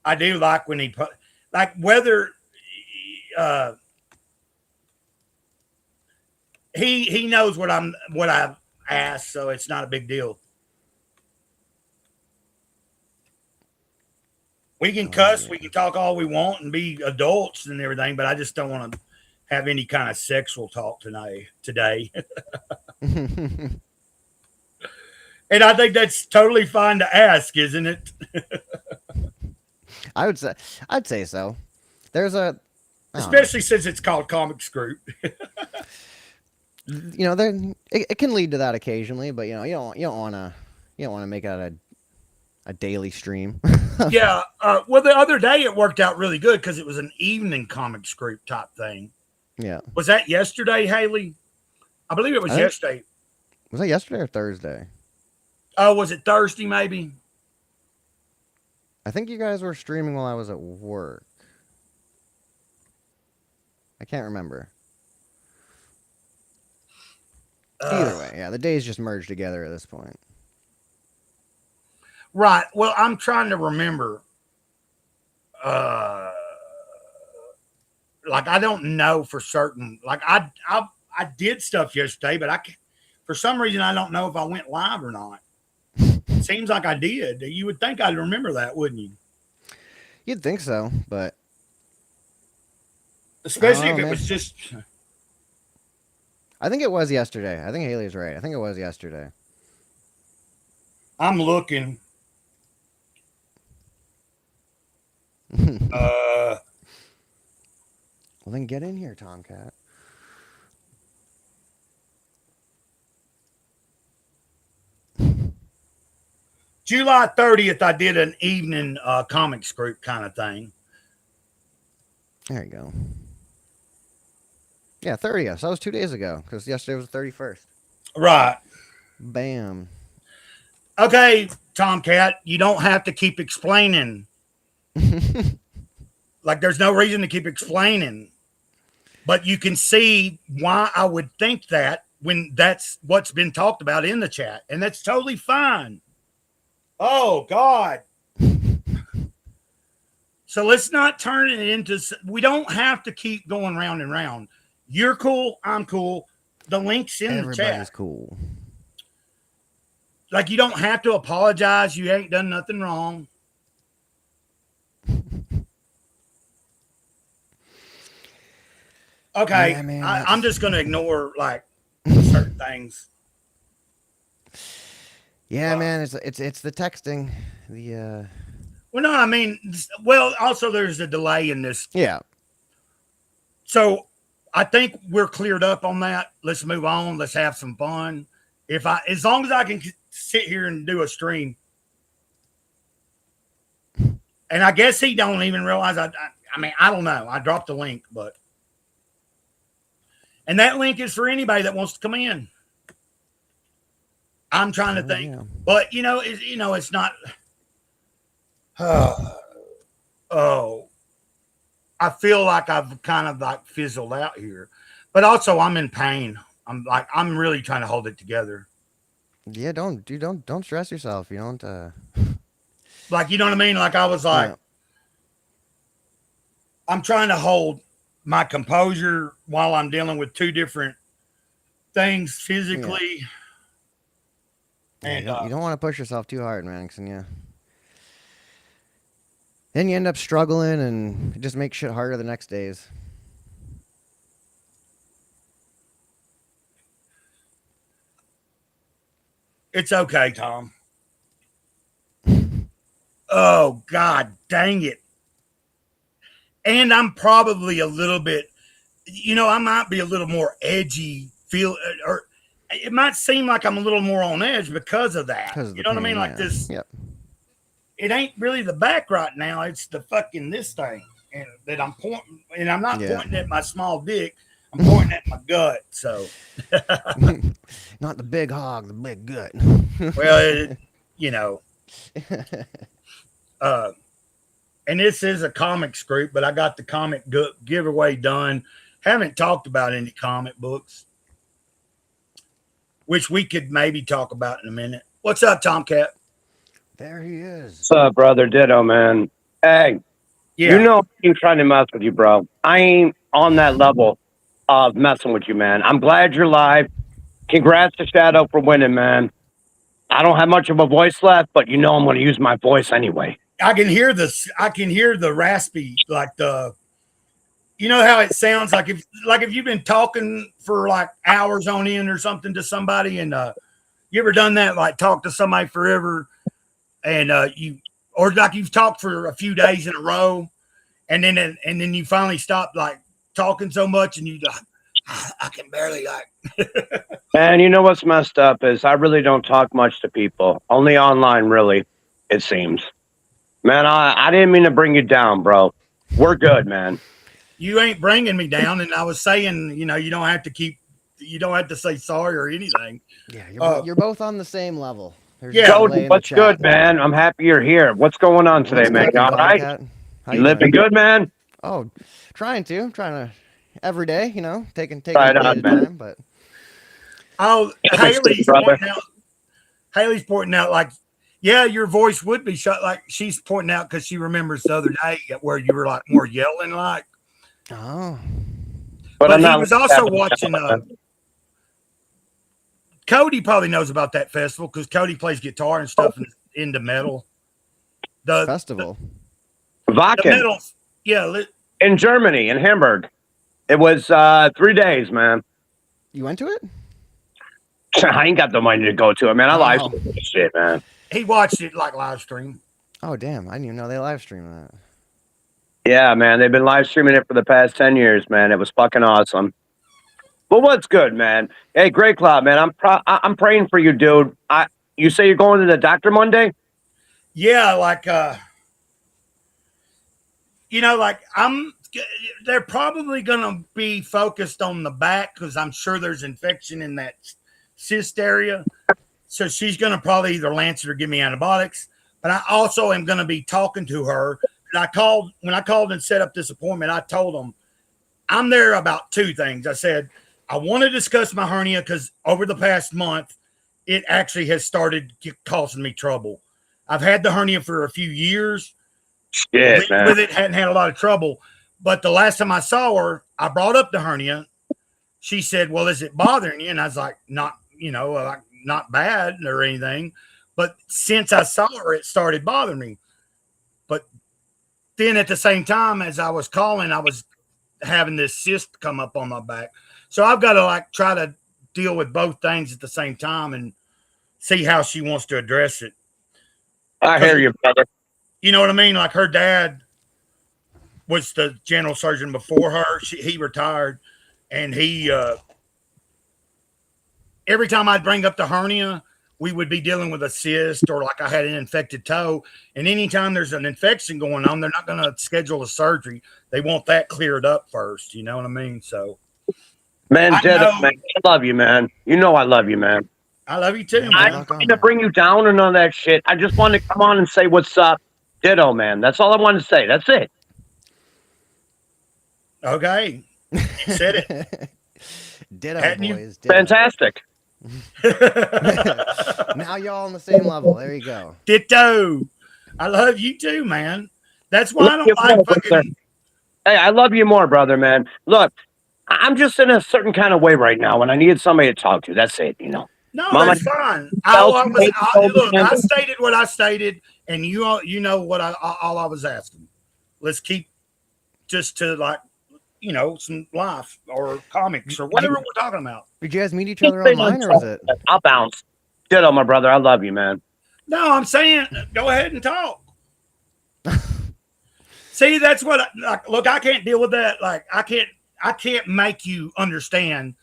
I do like when he put, like whether he knows what I've asked, so it's not a big deal. We can cuss, we can talk all we want and be adults and everything, but I just don't want to have any kind of sexual talk today. And I think that's totally fine to ask, isn't it? I'd say so. There's especially since it's called Comics Group. It can lead to that occasionally, but you don't want to make it a daily stream. Yeah. Well, the other day it worked out really good because it was an evening Comics Group type thing. Yeah. Was that yesterday, Haley? I believe it was yesterday. Was that yesterday or Thursday? Oh, was it Thursday maybe? I think you guys were streaming while I was at work. I can't remember. Either way, yeah, the days just merged together at this point. Right. Well, I'm trying to remember. Like I don't know for certain. Like I did stuff yesterday, but for some reason I don't know if I went live or not. It seems like I did. You would think I'd remember that, wouldn't you? You'd think so, but especially if it was just. I think it was yesterday. I think Haley's right. I think it was yesterday. I'm looking. Well, then get in here, Tomcat. July 30th, I did an evening comics group kind of thing. There you go. Yeah, 30th. So that was 2 days ago because yesterday was the 31st. Right. Bam. Okay, Tomcat, you don't have to keep explaining. Like, there's no reason to keep explaining. But you can see why I would think that when that's what's been talked about in the chat. And that's totally fine. Oh, God. So let's not turn it into... We don't have to keep going round and round. You're cool. I'm cool. The link's in the chat. Everybody's cool. Like, you don't have to apologize. You ain't done nothing wrong. Okay. Yeah, man, I'm just going to ignore, like, certain things. Yeah, man, it's the texting. Well, no, I mean, well, also there's a delay in this. Yeah. So I think we're cleared up on that. Let's move on. Let's have some fun. As long as I can sit here and do a stream. And I guess he don't even realize I mean, I don't know. I dropped the link, and that link is for anybody that wants to come in. I'm trying to think, but it's not. I feel like I've kind of like fizzled out here, but also I'm in pain. I'm really trying to hold it together. Yeah, don't stress yourself. You don't. Like, you know what I mean? Like I was like, I'm trying to hold my composure while I'm dealing with two different things physically. Yeah. And you don't want to push yourself too hard, man, because then you end up struggling and it just makes shit harder the next days. It's okay, Tom. Oh, God dang it. And I'm probably a little bit, I might be a little more edgy, or it might seem like I'm a little more on edge because of that. You know what I mean? Like this. Yep. It ain't really the back right now. It's the fucking this thing. and that I'm pointing, and I'm not Yeah. pointing at my small dick. I'm pointing at my gut. So, Not the big hog, the big gut. well, you know, and this is a comics group, but I got the comic giveaway done. Haven't talked about any comic books, which we could maybe talk about in a minute. What's up, Tomcat? There he is. What's up, brother? Ditto, man. Hey, Yeah. you know I'm trying to mess with you, bro. I ain't on that level of messing with you, man. I'm glad you're live. Congrats to Shadow for winning, man. I don't have much of a voice left, but you know I'm going to use my voice anyway. I can hear this. I can hear the raspy, like the, you know how it sounds like if you've been talking for like hours on end or something to somebody, and you ever done that? Like talk to somebody forever, and or like you've talked for a few days in a row, and then you finally stop like talking so much, and you like, I can barely like. And you know what's messed up is I really don't talk much to people, only online, really, it seems. Man, I didn't mean to bring you down, bro. We're good, man. You ain't bringing me down, and I was saying, you know, you don't have to say sorry or anything. Yeah, you're both on the same level. There's Yeah. no Cody, delay in the what's chat. good, man? I'm happy you're here. What's going on today, What's man? cooking, You all right? Tomcat? How You you living doing? good, man? Oh, trying to every day, you know, taking Right a day on, at a man. time, but Oh, Haley's brother. pointing out, like, yeah, your voice would be shut. Like she's pointing out because she remembers the other day where you were like more yelling, like. oh, But I'm he not was like also that. watching. Cody probably knows about that festival because Cody plays guitar and stuff and into metal. The festival. the metal, yeah. In Germany, in Hamburg. It was 3 days, man. You went to it? I ain't got the money to go to it, man. I live Oh. stream this shit, man. He watched it like live stream. Oh, damn! I didn't even know they live stream that. Yeah, man. They've been live streaming it for the past 10 years, man. It was fucking awesome. But what's good, man? Hey, Great Cloud, man. I'm praying for you, dude. You say you're going to the doctor Monday? Yeah, like you know, like they're probably gonna be focused on the back because I'm sure there's infection in that cyst area. So she's gonna probably either lance it or give me antibiotics. But I also am gonna be talking to her. And when I called and set up this appointment, I told them I'm there about two things. I said, I want to discuss my hernia because over the past month, it actually has started causing me trouble. I've had the hernia for a few years. Shit, man. With it, hadn't had a lot of trouble. But the last time I saw her, I brought up the hernia. She said, well, is it bothering you? And I was like, not, you know, like not bad or anything. But since I saw her, it started bothering me. But then at the same time, as I was calling, I was having this cyst come up on my back. So I've got to like try to deal with both things at the same time and see how she wants to address it. I hear you, brother. You know what I mean? Like her dad was the general surgeon before her. He retired, and he every time I'd bring up the hernia, we would be dealing with a cyst or like I had an infected toe. And anytime there's an infection going on, they're not going to schedule a surgery. They want that cleared up first. You know what I mean? So, Man, I I love you, man. You know I love you, man. I love you too, man. I don't mean to bring you down or none of that shit. I just want to come on and say what's up. Ditto, man. That's all I wanted to say. That's it. Okay. You said it. Ditto, Hadn't you? boys. Ditto. Fantastic. Now y'all on the same level. There you go. Ditto. I love you too, man. That's why I don't like fucking. Hey, I love you more, brother, man. Look, I'm just in a certain kind of way right now, and I needed somebody to talk to. That's it, you know. No, Mama, that's fine. I stated what I stated, and you know what all I was asking. Let's keep just to like, you know, some life or comics or whatever we're talking about. Did you guys meet each other online, or was it? I'll bounce. Ditto, my brother. I love you, man. No, I'm saying go ahead and talk. See, that's what. Look, I can't deal with that. Like, I can't make you understand.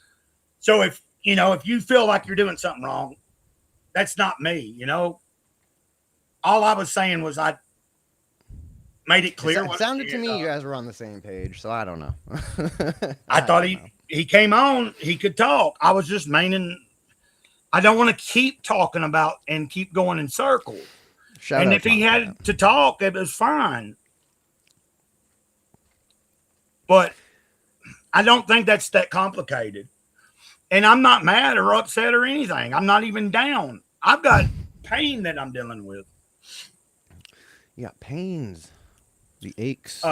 So if you feel like you're doing something wrong, that's not me. You know. All I was saying was made it clear. It sounded to me you guys were on the same page, so I don't know. I thought he came on, he could talk. I was just meaning, I don't want to keep talking about and keep going in circles. And if he had to talk, it was fine. But I don't think that's that complicated. And I'm not mad or upset or anything. I'm not even down. I've got pain that I'm dealing with. You got pains, the aches.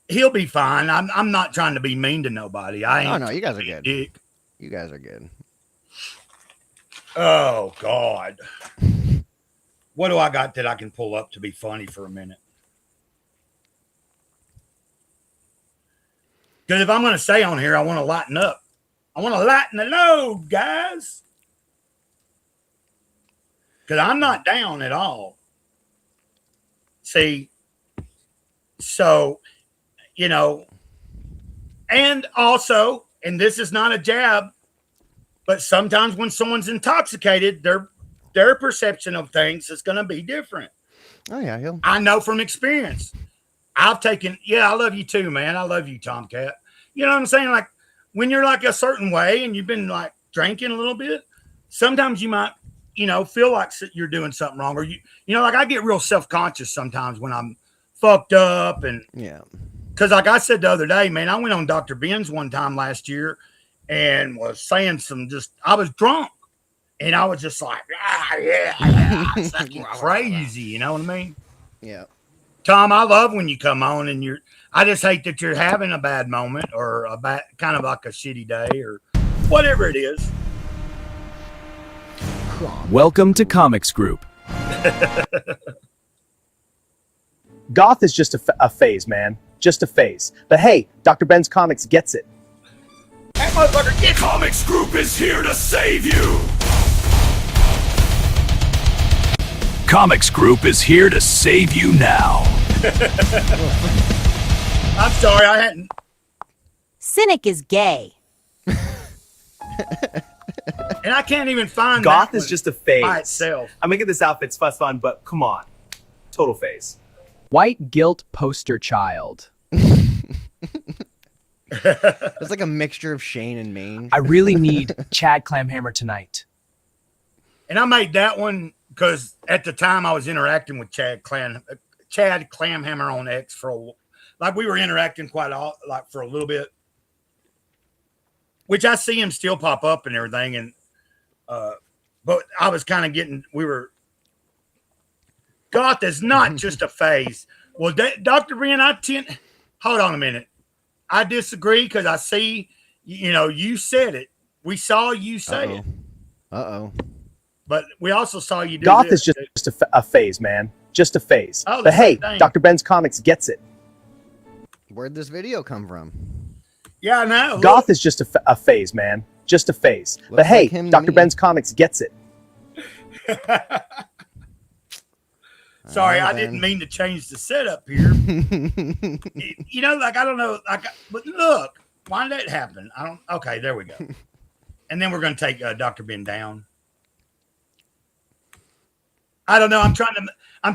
He'll be fine. I'm not trying to be mean to nobody. Oh no, you guys are good. Dick. You guys are good. Oh God. What do I got that I can pull up to be funny for a minute? Because if I'm going to stay on here, I want to lighten up. I want to lighten the load, guys. Because I'm not down at all. See, so, you know, and also, and this is not a jab, but sometimes when someone's intoxicated, their perception of things is going to be different. Oh, yeah. I know from experience. I've taken, I love you too, man. I love you, Tomcat. You know what I'm saying? Like when you're like a certain way and you've been like drinking a little bit, sometimes you might, feel like you're doing something wrong, or like I get real self-conscious sometimes when I'm fucked up. And because like I said the other day, man, I went on Dr. Ben's one time last year and was saying I was drunk and I was just like, it's fucking crazy. You know what I mean? Yeah. Tom, I love when you come on and I just hate that you're having a bad moment or a bad, kind of like a shitty day or whatever it is. Welcome to Comics Group. Goth is just a phase, man. Just a phase. But hey, Dr. Ben's Comics gets it. That motherfucker gets it. Comics Group is here to save you. Comics Group is here to save you now. I'm sorry, I hadn't. Cynic is gay. And I can't even find Goth is just a phase. By itself. I'm making this outfit's fun, but come on. Total phase. White guilt poster child. It's like a mixture of Shane and Mange. I really need Chad Clamhammer tonight. And I made that one because at the time I was interacting with Chad Clamhammer on X we were interacting quite for a little bit, which I see him still pop up and everything. And, but I was kind of Goth is not just a phase. Well, Dr. Ben, hold on a minute. I disagree because I see, you said it. We saw you say it. But we also saw you do Goth this. is just a phase, man. Just a phase. Oh, but hey, thing. Dr. Ben's Comics gets it. Where'd this video come from? Yeah, I know. Goth is just a phase, man. Just a phase. But hey, Dr. Ben's Comics gets it. Sorry, I didn't mean to change the setup here. I don't know. But look, why did that happen? Okay, there we go. And then we're going to take Dr. Ben down. I don't know. I'm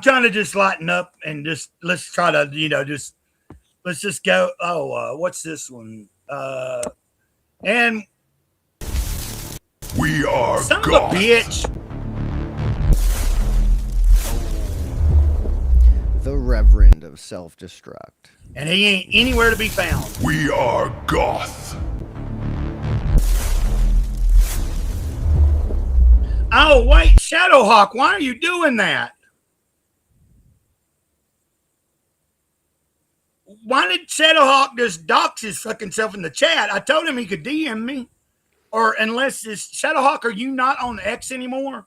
trying to just lighten up and let's try to, let's just go. Oh, what's this one? And we are son of a bitch. The Reverend of Self-Destruct. And he ain't anywhere to be found. We are Goth. Oh, wait, Shadowhawk, why are you doing that? Why did Shadowhawk just dox his fucking self in the chat? I told him he could DM me. Or unless it's Shadowhawk, are you not on X anymore?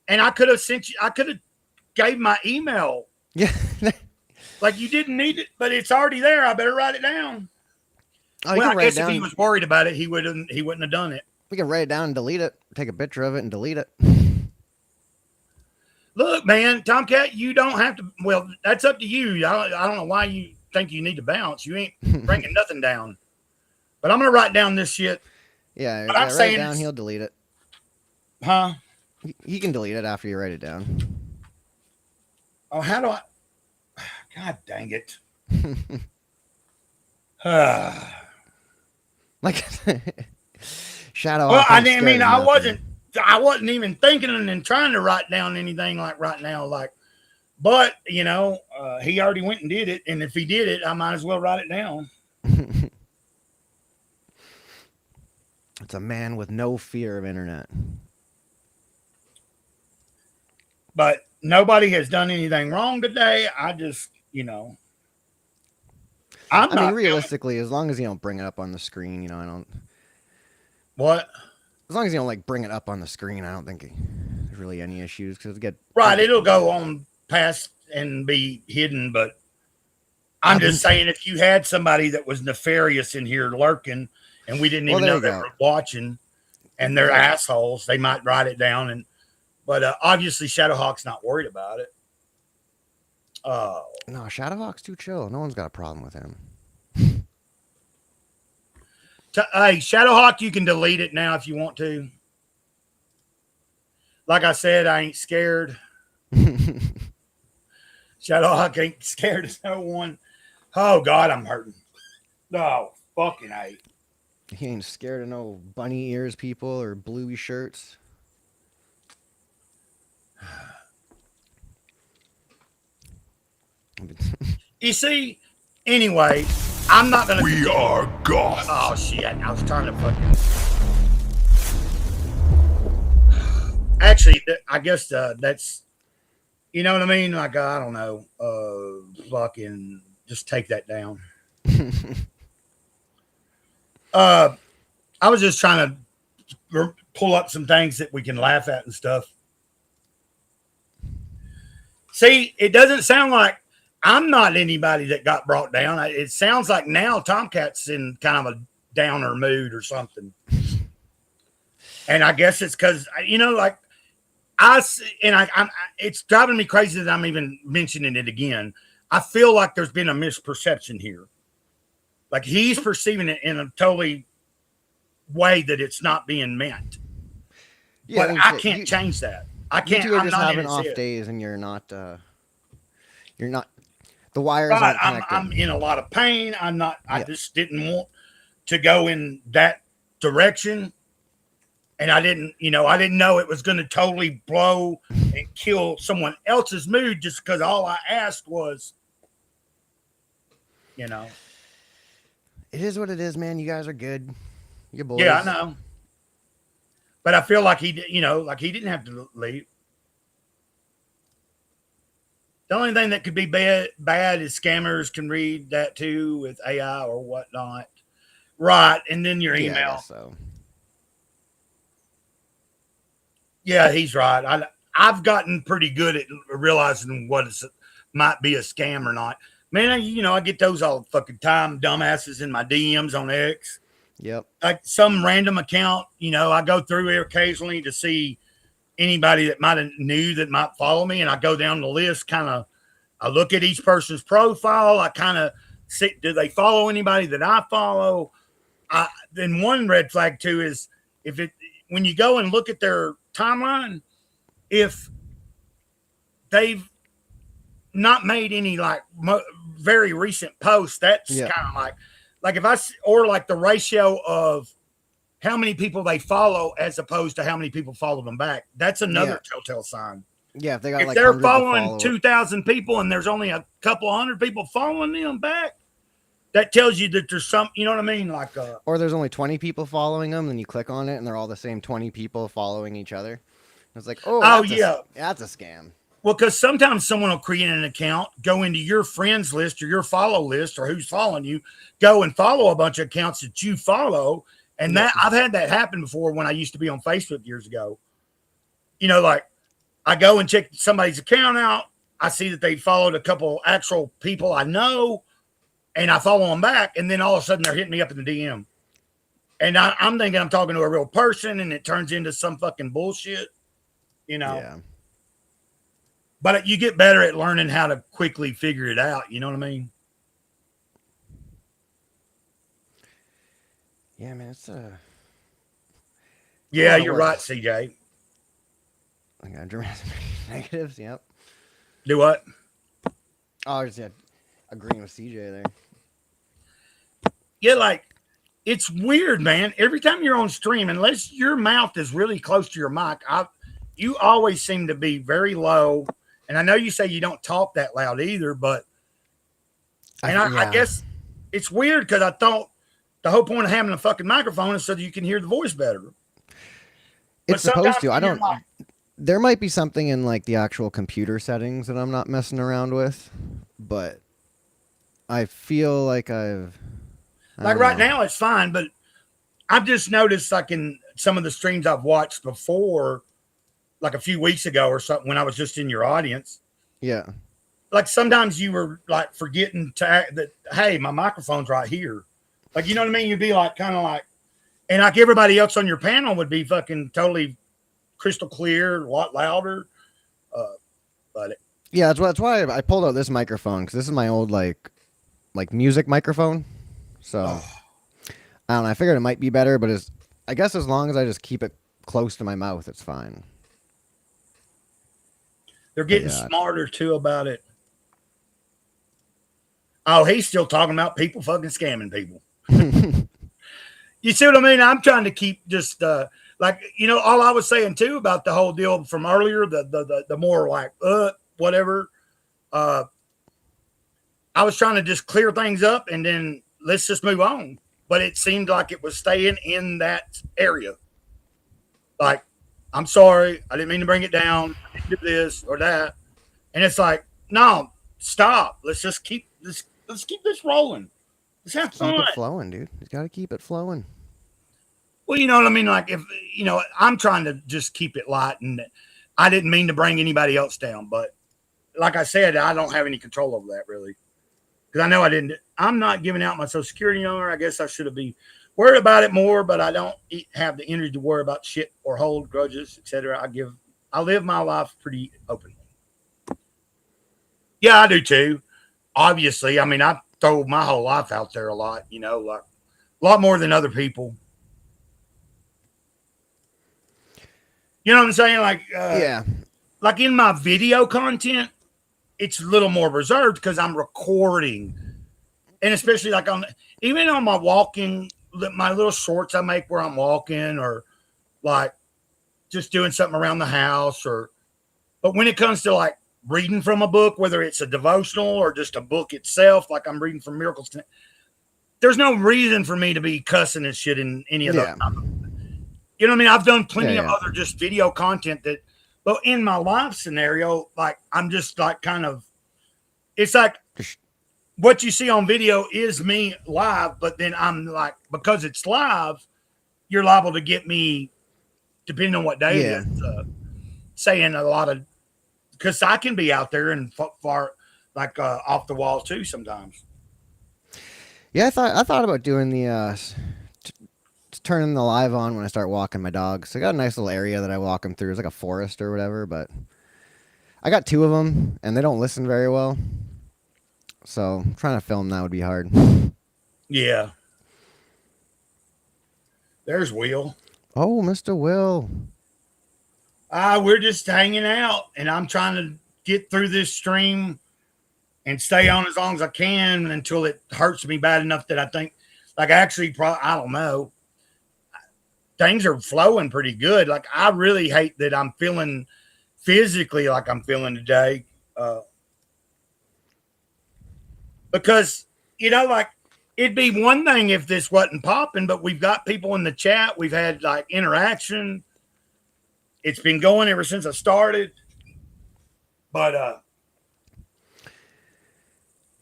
And I could have gave my email. Yeah. Like you didn't need it, but it's already there. I better write it down. Oh, well, I guess if he was worried about it, he wouldn't have done it. We can write it down and delete it. Take a picture of it and delete it. Look, man, Tomcat, you don't have to. Well, that's up to you. I don't know why you think you need to bounce. You ain't bringing nothing down. But I'm going to write down this shit. Yeah, but I'm write saying it down. He'll delete it. Huh? He can delete it after you write it down. Oh, how do I? God dang it! Like Shadow. Well, I ain't mean, scared of nothing. I wasn't even thinking and trying to write down anything like right now, like. But you know, he already went and did it, and if he did it, I might as well write it down. It's a man with no fear of internet. But nobody has done anything wrong today. I just, you know, I mean, realistically, as long as you don't bring it up on the screen, you know, I don't. What? As long as you don't like bring it up on the screen, I don't think there's really any issues because right. It'll go on past and be hidden, but I'm just saying if you had somebody that was nefarious in here lurking and we didn't even know they were watching and they're assholes, they might write it down. But obviously Shadowhawk's not worried about it. No, Shadowhawk's too chill. No one's got a problem with him. Hey, Shadowhawk, you can delete it now if you want to. Like I said, I ain't scared. Shadowhawk ain't scared of no one. Oh, God, I'm hurting. Oh, fucking A. He ain't scared of no bunny ears people or bluey shirts. You see, anyway, I'm not going to. We are goth. Oh, shit. I was trying to fucking. Actually, I guess that's. You know what I mean? Like, I don't know. Fucking just take that down. I was just trying to pull up some things that we can laugh at and stuff. See, it doesn't sound like I'm not anybody that got brought down. It sounds like now Tomcat's in kind of a downer mood or something. And I guess it's because, you know, like, it's driving me crazy that I'm even mentioning it again. I feel like there's been a misperception here. Like he's perceiving it in a totally way that it's not being meant. Yeah, but I can't change that. I can't. You're I'm just not having off days, and you're not. The wires aren't connected. I'm in a lot of pain. I'm not. I just didn't want to go in that direction. And I didn't know it was going to totally blow and kill someone else's mood just because all I asked was, you know. It is what it is, man. You guys are good. You're boys. Yeah, I know. But I feel like he didn't have to leave. The only thing that could be bad is scammers can read that too with AI or whatnot. Right. And then your email. Yeah, I guess so. Yeah, he's right. I've gotten pretty good at realizing what might be a scam or not. Man, I get those all the fucking time, dumbasses in my DMs on X. Yep. Like some random account, I go through it occasionally to see anybody that might have knew that might follow me, and I go down the list, I look at each person's profile. I kind of see, do they follow anybody that I follow? Then one red flag too is when you go and look at their timeline, if they've not made any very recent posts, that's kind of like if like the ratio of how many people they follow as opposed to how many people follow them back. That's another telltale sign. Yeah, if they're following 2,000 people and there's only a couple hundred people following them back, that tells you that there's some, you know what I mean? Or there's only 20 people following them, and you click on it, and they're all the same 20 people following each other. It's like, that's a scam. Well, because sometimes someone will create an account, go into your friends list or your follow list or who's following you, go and follow a bunch of accounts that you follow. And that I've had that happen before when I used to be on Facebook years ago. I go and check somebody's account out. I see that they followed a couple actual people I know, and I follow them back. And then all of a sudden they're hitting me up in the DM. And I'm thinking I'm talking to a real person, and it turns into some fucking bullshit, Yeah. But you get better at learning how to quickly figure it out. You know what I mean? Yeah, man, it's Yeah, you're right, CJ. I got dramatic negatives. Yep. Do what? Oh, I was agreeing with CJ there. Yeah, like it's weird, man. Every time you're on stream, unless your mouth is really close to your mic, you always seem to be very low. And I know you say you don't talk that loud either, but I guess it's weird because I thought the whole point of having a fucking microphone is so that you can hear the voice better. It's supposed to. I don't. There might be something in like the actual computer settings that I'm not messing around with, but I feel like like right now it's fine, but I've just noticed like in some of the streams I've watched before, like a few weeks ago or something, when I was just in your audience. Yeah. Like sometimes you were like forgetting to act that, hey, my microphone's right here. Like, you know what I mean? You'd be like, kind of like, and like everybody else on your panel would be fucking totally crystal clear, a lot louder. But yeah, that's why I pulled out this microphone, because this is my old like music microphone. So I don't know. I figured it might be better, but I guess as long as I just keep it close to my mouth, it's fine. They're getting smarter too about it. Oh, he's still talking about people fucking scamming people. You see what I mean? I'm trying to keep just like, you know, all I was saying too about the whole deal from earlier, the more like whatever. I was trying to just clear things up and then let's just move on. But it seemed like it was staying in that area. Like, I'm sorry, I didn't mean to bring it down. I didn't do this or that. And it's like, no, stop. Let's just keep this. Let's keep this rolling. Let's have fun. Keep it flowing, dude. You got to keep it flowing. Well, you know what I mean? Like, if, you know, I'm trying to just keep it light, and I didn't mean to bring anybody else down. But like I said, I don't have any control over that, really. Because I know I'm not giving out my social security number. I guess I should have been worried about it more, but I don't have the energy to worry about shit or hold grudges, etc. I live my life pretty openly. Yeah, I do too. Obviously, I mean, I throw my whole life out there a lot, you know, like a lot more than other people. You know what I'm saying? Like, yeah, like in my video content, it's a little more reserved because I'm recording, and especially like even on my walking, my little shorts I make where I'm walking, or like just doing something around the house, but when it comes to like reading from a book, whether it's a devotional or just a book itself, like I'm reading from Miracles, there's no reason for me to be cussing and shit in any of those. You know what I mean? I've done plenty of other just video content but in my life scenario, like I'm just like kind of, it's like what you see on video is me live, but then I'm like, because it's live, you're liable to get me, depending on what day it is, saying a lot of, because I can be out there and far like off the wall too sometimes. Yeah, I thought about doing the turning the live on when I start walking my dogs. So I got a nice little area that I walk them through. It's like a forest or whatever, but I got 2 of them and they don't listen very well. So trying to film that would be hard. Yeah. There's Will. Oh, Mr. Will. We're just hanging out, and I'm trying to get through this stream and stay on as long as I can until it hurts me bad enough that I think, like, actually, I don't know. Things are flowing pretty good. Like, I really hate that I'm feeling physically like I'm feeling today. Because, you know, like, it'd be one thing if this wasn't popping, but we've got people in the chat. We've had, like, interaction. It's been going ever since I started. But,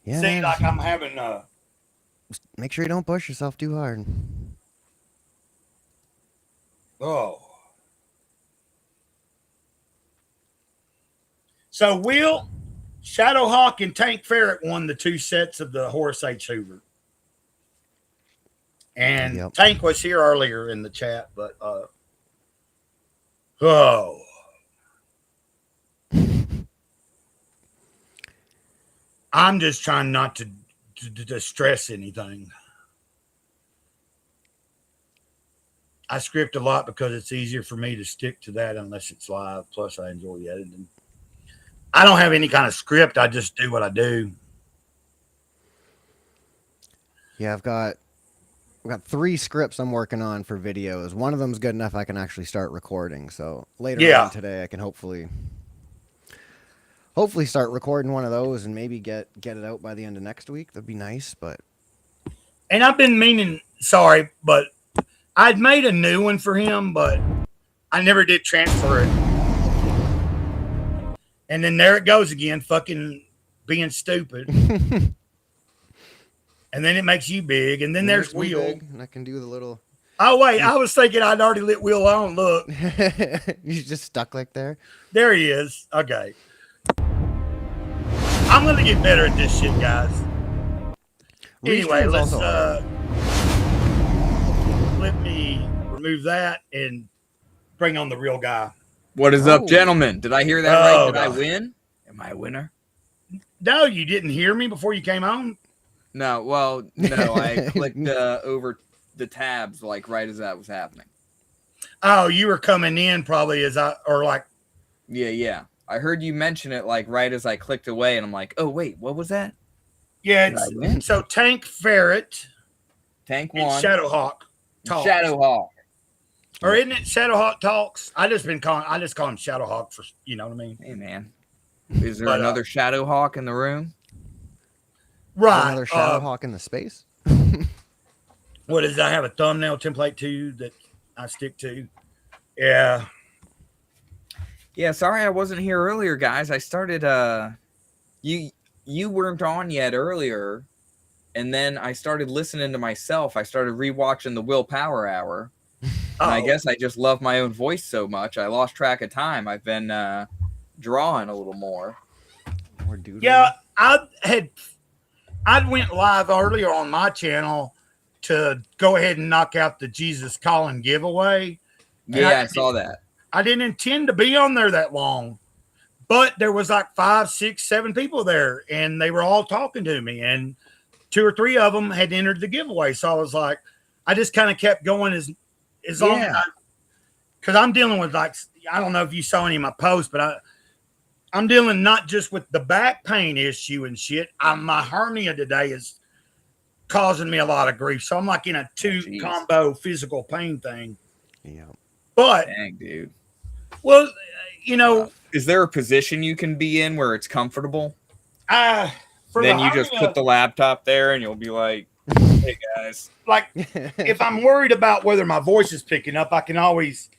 yeah, see, like, I'm having, make sure you don't push yourself too hard. Oh. So, Will, Shadowhawk, and Tank Ferret won the 2 sets of the Horace H. Hoover. And Tank was here earlier in the chat, but, I'm just trying not to stress anything. I script a lot because it's easier for me to stick to that unless it's live. Plus, I enjoy editing. I don't have any kind of script. I just do what I do. Yeah, I've got 3 scripts I'm working on for videos. One of them's good enough I can actually start recording. So later on today, I can hopefully start recording one of those and maybe get it out by the end of next week. That'd be nice. And I've been meaning, sorry, but I'd made a new one for him, but I never did transfer it. And then there it goes again, fucking being stupid. And then it makes you big. And then there's Will. And I can do the little... Oh, wait. I was thinking I'd already lit Will on. Look. He's just stuck like there? There he is. Okay. I'm going to get better at this shit, guys. Anyway, let's... let me remove that and bring on the real guy. What is up, gentlemen? Did I hear that right? Did I win? Am I a winner? No, you didn't hear me before you came on? No, well, no, I clicked over the tabs like right as that was happening. Oh, you were coming in probably Yeah. I heard you mention it like right as I clicked away, and I'm like, oh, wait, what was that? Yeah, so Tank Ferret. Tank and one. Shadowhawk Talks. Shadowhawk. Or isn't it Shadowhawk Talks? I just call him Shadowhawk for, you know what I mean? Hey, man. Is there another Shadowhawk in the room? Right. Another Shadowhawk in the space? What is that? I have a thumbnail template too that I stick to. Yeah. Yeah, sorry I wasn't here earlier, guys. I started you weren't on yet earlier, and then I started listening to myself. I started rewatching the Willpower Hour. And I guess I just love my own voice so much. I lost track of time. I've been drawing a little more. Yeah, I went live earlier on my channel to go ahead and knock out the Jesus Calling giveaway. Yeah, I saw that. I didn't intend to be on there that long, but there was like 5, 6, 7 people there, and they were all talking to me, and 2 or 3 of them had entered the giveaway. So I was like, I just kind of kept going as long as because I'm dealing with I don't know if you saw any of my posts, but I'm dealing not just with the back pain issue and shit. My hernia today is causing me a lot of grief. So I'm like in a 2 combo physical pain thing. Yeah. But dang, dude. Well, you know, is there a position you can be in where it's comfortable? Then you just put the laptop there and you'll be like, hey guys. Like if I'm worried about whether my voice is picking up, I can always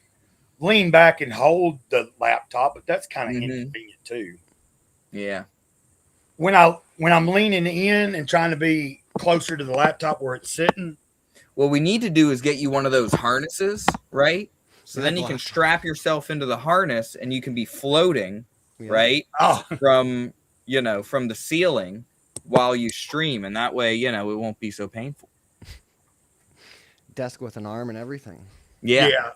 lean back and hold the laptop, but that's kind of inconvenient too. Yeah. When I'm leaning in and trying to be closer to the laptop where it's sitting. What we need to do is get you one of those harnesses, right? So then you can strap yourself into the harness and you can be floating, right? From the ceiling while you stream, and that way, it won't be so painful. Desk with an arm and everything. Yeah.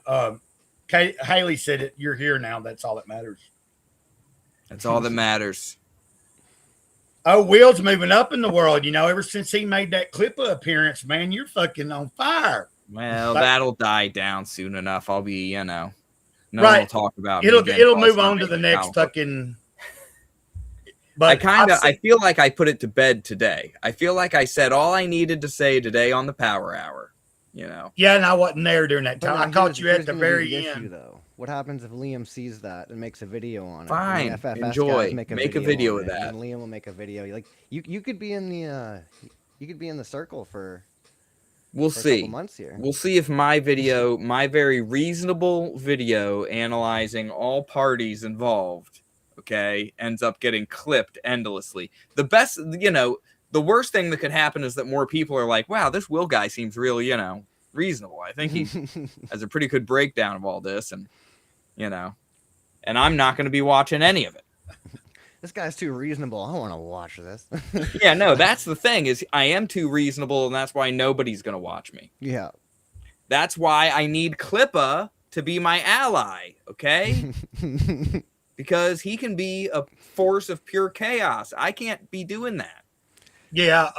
Haley said it. You're here now. That's all that matters. That's all that matters. Oh, Will's moving up in the world. Ever since he made that Clippa appearance, man, you're fucking on fire. Well, that'll die down soon enough. I'll be, no one will talk about it'll me move on to the next fucking. But I feel like I put it to bed today. I feel like I said all I needed to say today on the Power Hour. Yeah, and I wasn't there during that time. I caught you at the very end. Though. What happens if Liam sees that and makes a video on it? Fine, FFS enjoy. Make a video of that. And Liam will make a video. Like you could be in the circle for. We'll see. A couple months here. We'll see if my video, my very reasonable video analyzing all parties involved, ends up getting clipped endlessly. The best, the worst thing that could happen is that more people are like, wow, this Will guy seems real, reasonable. I think he has a pretty good breakdown of all this, and and I'm not going to be watching any of it. This guy's too reasonable. I want to watch this. Yeah, no, that's the thing is I am too reasonable, and that's why nobody's going to watch me. Yeah. That's why I need Clippa to be my ally, okay? Because he can be a force of pure chaos. I can't be doing that. Yeah.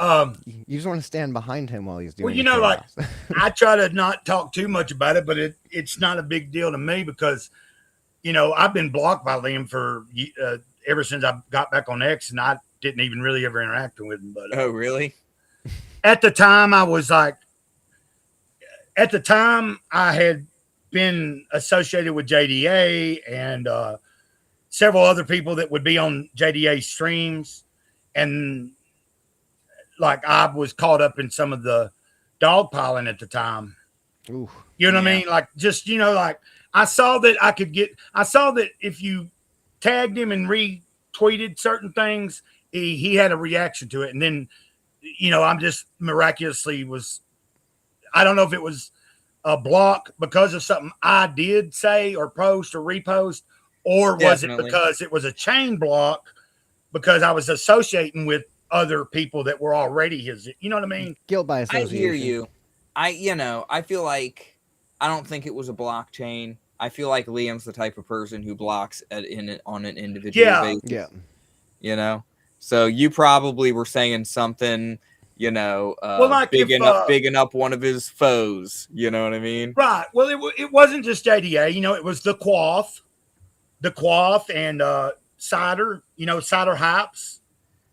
You just want to stand behind him while he's doing I try to not talk too much about it, but it's not a big deal to me because, I've been blocked by Liam for ever since I got back on X, and I didn't even really ever interact with him. But Oh, really? at the time, I was like, at the time, I had been associated with JDA and several other people that would be on JDA streams, and like I was caught up in some of the dogpiling at the time. Ooh, you know what I mean? Like, just, like I saw that if you tagged him and retweeted certain things, he had a reaction to it. And then, I'm just miraculously I don't know if it was a block because of something I did say or post or repost, or was it because it was a chain block because I was associating with other people that were already his, you know what I mean? Guilt by association. I hear you. I feel like I don't think it was a blockchain. I feel like Liam's the type of person who blocks on an individual basis. Yeah. So you probably were saying something, big enough one of his foes. You know what I mean? Right. Well, it wasn't just JDA. It was the Quaff and Cider. Cider Hypes.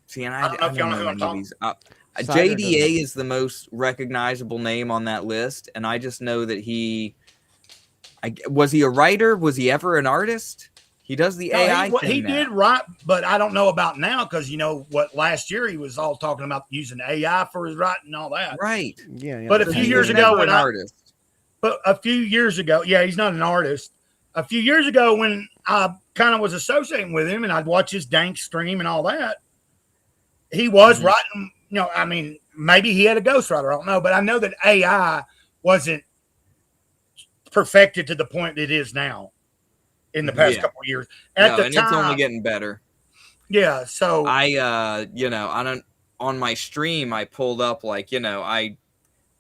See, and I don't know if y'all know who I'm talking about. JDA is the most recognizable name on that list, and I just know that was he a writer? Was he ever an artist? He does the AI thing. He did write, but I don't know about now because last year he was all talking about using AI for his writing and all that. Right. Yeah. But a few years ago, he's not an artist. A few years ago, when I kind of was associating with him and I'd watch his dank stream and all that, he was writing. Maybe he had a ghostwriter. I don't know, but I know that AI wasn't perfected to the point it is now in the past couple of years. At the time, it's only getting better. Yeah. So on my stream, I pulled up I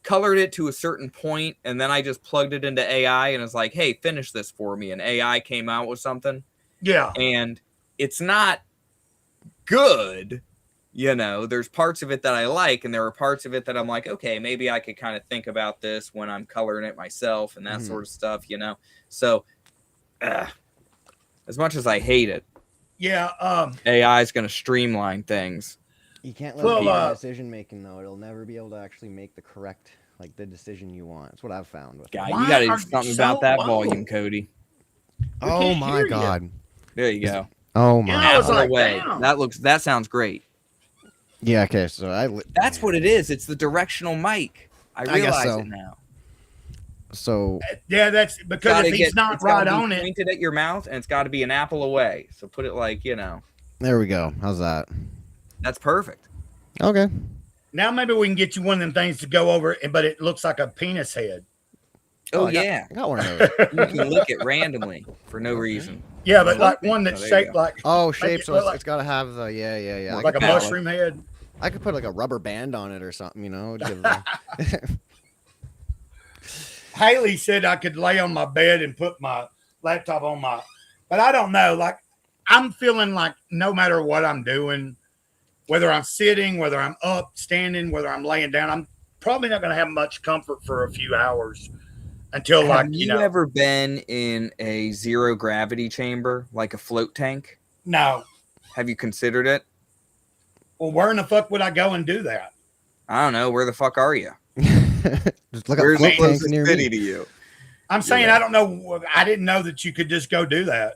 colored it to a certain point, and then I just plugged it into AI and was like, "Hey, finish this for me." And AI came out with something. Yeah. And it's not good. There's parts of it that I like, and there are parts of it that I'm like, okay, maybe I could kind of think about this when I'm coloring it myself and that sort of stuff, So, as much as I hate it, AI is going to streamline things. You can't let it be decision making though. It'll never be able to actually make the correct, the decision you want. That's what I've found with it. You got to do something about that volume, Cody. Oh my God! There you go. Oh my! That sounds great. Yeah. Okay. So that's what it is. It's the directional mic. I realize it now. So that's because if he's not right on it, pointed at your mouth, and it's got to be an apple away. So put it There we go. How's that? That's perfect. Okay. Now maybe we can get you one of them things to go over, but it looks like a penis head. Oh, I got one of those. You can lick it randomly for no reason. Yeah, but like one that's shaped like shaped. So it's got to have the yeah. Like a mushroom head. I could put like a rubber band on it or something, Haley said I could lay on my bed and put my laptop on but I don't know. Like, I'm feeling like no matter what I'm doing, whether I'm sitting, whether I'm up, standing, whether I'm laying down, I'm probably not going to have much comfort for a few hours until Have you ever been in a zero gravity chamber, like a float tank? No. Have you considered it? Well, where in the fuck would I go and do that? I don't know. Where the fuck are you? Just look Where's the closest city to you? I'm saying I don't know. I didn't know that you could just go do that.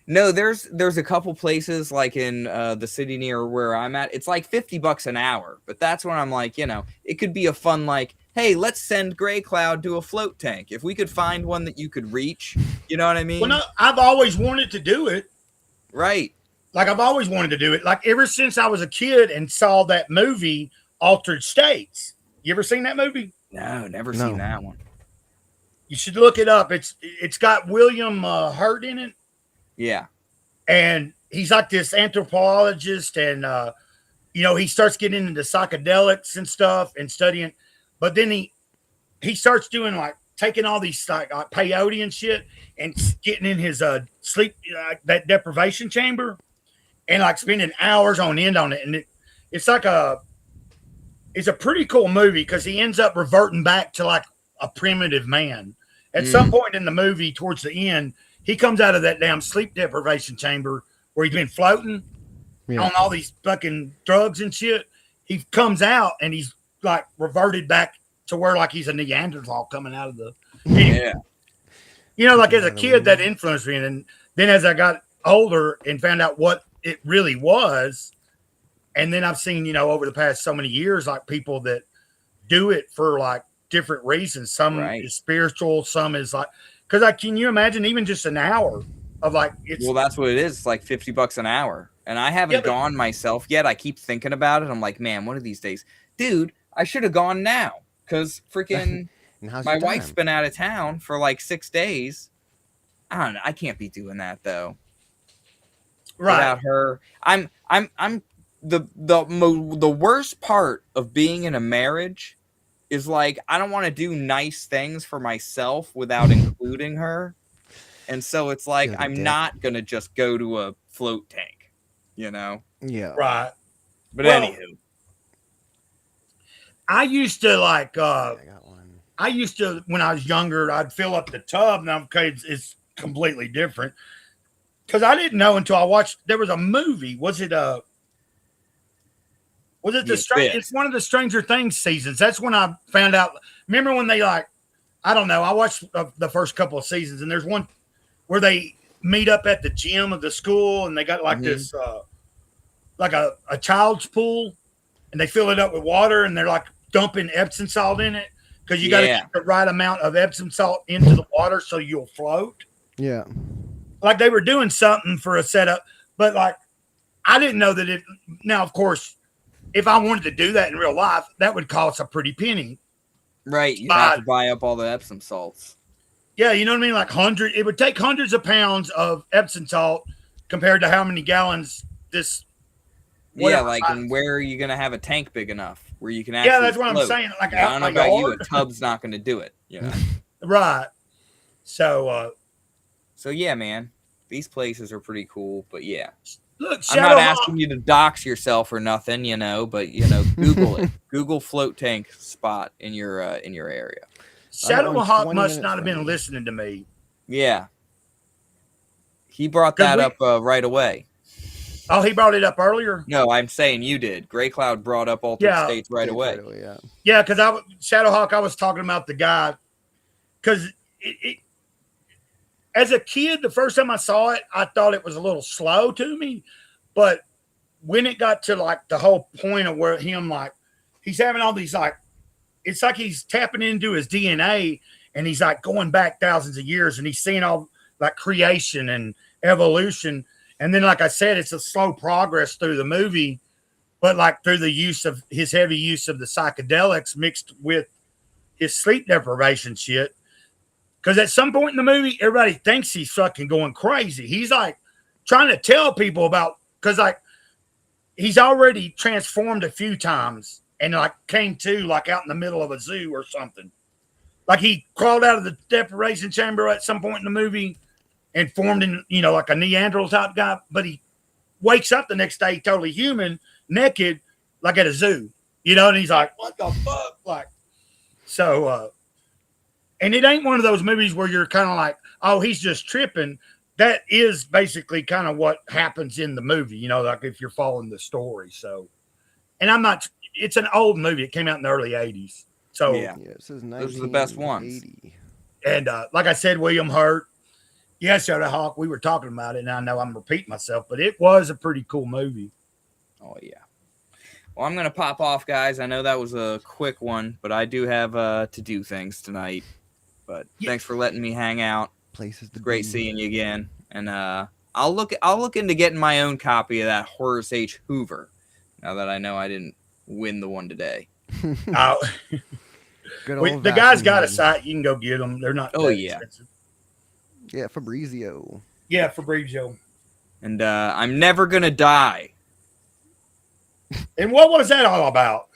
No, there's a couple places like in the city near where I'm at. It's like $50 an hour, but that's when I'm like, it could be a fun hey, let's send Gray Cloud to a float tank. If we could find one that you could reach, you know what I mean? Well, no, I've always wanted to do it. Right. Like, I've always wanted to do it. Like, ever since I was a kid and saw that movie, Altered States. You ever seen that movie? No, never seen that one. You should look it up. It's got William Hurt in it. Yeah. And he's like this anthropologist, and he starts getting into psychedelics and stuff and studying. But then he starts doing taking all these peyote and shit and getting in his sleep that deprivation chamber and spending hours on end on it. And it's a pretty cool movie because he ends up reverting back to a primitive man. At some point in the movie, towards the end, he comes out of that damn sleep deprivation chamber where he's been floating on all these fucking drugs and shit. He comes out and he's like reverted back to where like he's a Neanderthal coming out of the Yeah. You know, like as a kid that influenced me, and then as I got older and found out what it really was, and then I've seen, you know, over the past so many years, like people that do it for like different reasons. Some is spiritual, some is like, because like, can you imagine even just an hour of like, it's well, that's what it is. It's like $50 an hour, and I haven't gone myself yet. I keep thinking about it. I'm like, man, one of these days, dude, I should have gone now because freaking my wife's been out of town for like 6 days. I don't know. I can't be doing that though. Right. Without her, I'm the worst part of being in a marriage is like I don't want to do nice things for myself without including her. And so it's like I'm not gonna just go to a float tank, you know? Yeah. Right. But anywho. I used to like I used to when I was younger, I'd fill up the tub. Now it's completely different. Because I didn't know until I watched there was a movie. Was it the it's one of the Stranger Things seasons. That's when I found out. Remember when they like, I don't know. I watched the first couple of seasons, and there's one where they meet up at the gym of the school, and they got like this, like a child's pool, and they fill it up with water, and they're like dumping Epsom salt in it because you got to get the right amount of Epsom salt into the water so you'll float. Yeah. Like they were doing something for a setup, but like I didn't know that it. Now, of course, if I wanted to do that in real life, that would cost a pretty penny. Right, you have to buy up all the Epsom salts. Yeah, you know what I mean? Like it would take hundreds of pounds of Epsom salt compared to how many gallons this. Yeah, like, and where are you going to have a tank big enough where you can actually that's what float? I'm saying. Like, I don't know about you, a tub's not going to do it, you know? Right. So, yeah, man, these places are pretty cool, but yeah. Look, I'm not asking you to dox yourself or nothing, you know, but you know, Google it. Google float tank spot in your area. Shadowhawk must not have been listening to me. Yeah. He brought that up right away. Oh, he brought it up earlier? No, I'm saying you did. Gray Cloud brought up Altered States right away. Yeah, because Shadowhawk, I was talking about the guy because as a kid, the first time I saw it, I thought it was a little slow to me. But when it got to like the whole point of where he's having all these like, it's like he's tapping into his DNA and he's like going back thousands of years and he's seeing all like creation and evolution. And then, like I said, it's a slow progress through the movie, but like through the use of his heavy use of the psychedelics mixed with his sleep deprivation shit. Because at some point in the movie, everybody thinks he's fucking going crazy. He's like trying to tell people about, because like he's already transformed a few times and like came to like out in the middle of a zoo or something. Like he crawled out of the deprivation chamber at some point in the movie and formed in, you know, like a Neanderthal type guy, but he wakes up the next day totally human, naked, like at a zoo, you know, and he's like, what the fuck? Like, so, and it ain't one of those movies where you're kind of like, oh, he's just tripping. That is basically kind of what happens in the movie, you know, like if you're following the story. So, and it's an old movie. It came out in the early 80s. So, yeah, this is those are the best ones. And like I said, William Hurt. Yeah, Shadowhawk, we were talking about it, and I know I'm repeating myself, but it was a pretty cool movie. Oh, yeah. Well, I'm going to pop off, guys. I know that was a quick one, but I do have to do things tonight. But thanks for letting me hang out. Places to Great seeing you again. And I'll look into getting my own copy of that Horace H. Hoover, now that I know I didn't win the one today. The guy's got a site. You can go get them. They're not expensive. Yeah, Fabrizio. Yeah, Fabrizio. And I'm never going to die. And what was that all about?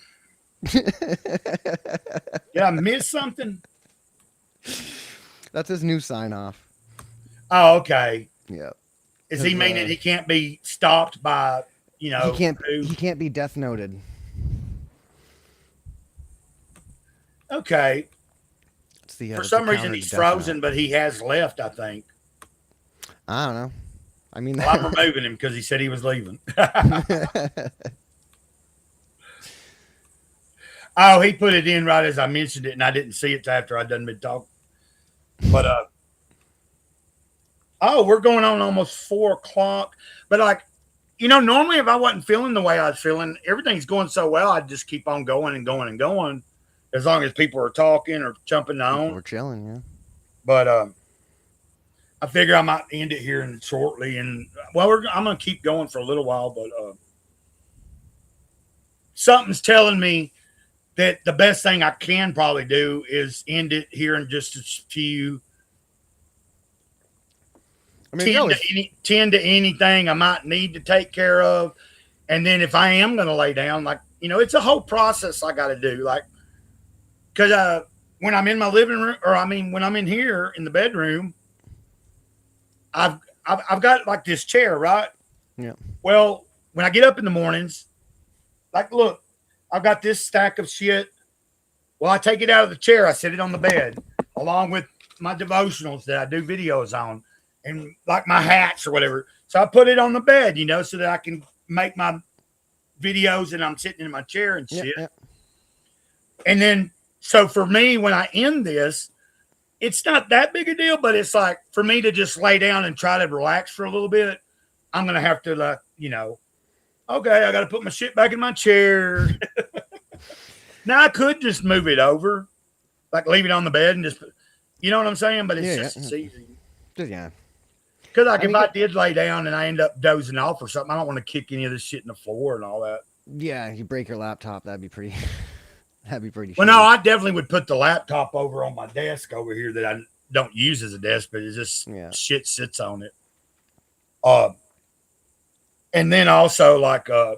Did I miss something? That's his new sign off. Oh, okay. Yeah. Does he mean that he can't be stopped by, you know? He can't be death noted. Okay. For some reason he's frozen, but he has left, I think. I don't know. I mean, well, I'm removing him because he said he was leaving. Oh, he put it in right as I mentioned it, and I didn't see it after I done been talking. But we're going on almost 4 o'clock. But like, normally if I wasn't feeling the way I was feeling, everything's going so well, I'd just keep on going and going and going, as long as people are talking or jumping on. We're chilling, yeah. But I figure I might end it here shortly, and I'm gonna keep going for a little while. But something's telling me that the best thing I can probably do is end it here in just a few. I mean, tend to anything I might need to take care of. And then if I am going to lay down, like, it's a whole process I got to do. Like, because when I'm in my living room, when I'm in here in the bedroom, I've got like this chair, right? Yeah. Well, when I get up in the mornings, like, look, I've got this stack of shit. Well, I take it out of the chair. I sit it on the bed along with my devotionals that I do videos on and like my hats or whatever. So I put it on the bed, so that I can make my videos and I'm sitting in my chair and shit. Yeah. And then, so for me, when I end this, it's not that big a deal, but it's like for me to just lay down and try to relax for a little bit, I'm going to have to, okay, I got to put my shit back in my chair. Now, I could just move it over, like leave it on the bed and just, you know what I'm saying? But it's just easy. Yeah. Because if I did lay down and I end up dozing off or something, I don't want to kick any of this shit in the floor and all that. Yeah, you break your laptop, that'd be pretty Well, no, I definitely would put the laptop over on my desk over here that I don't use as a desk, but it's just shit sits on it. And then also like I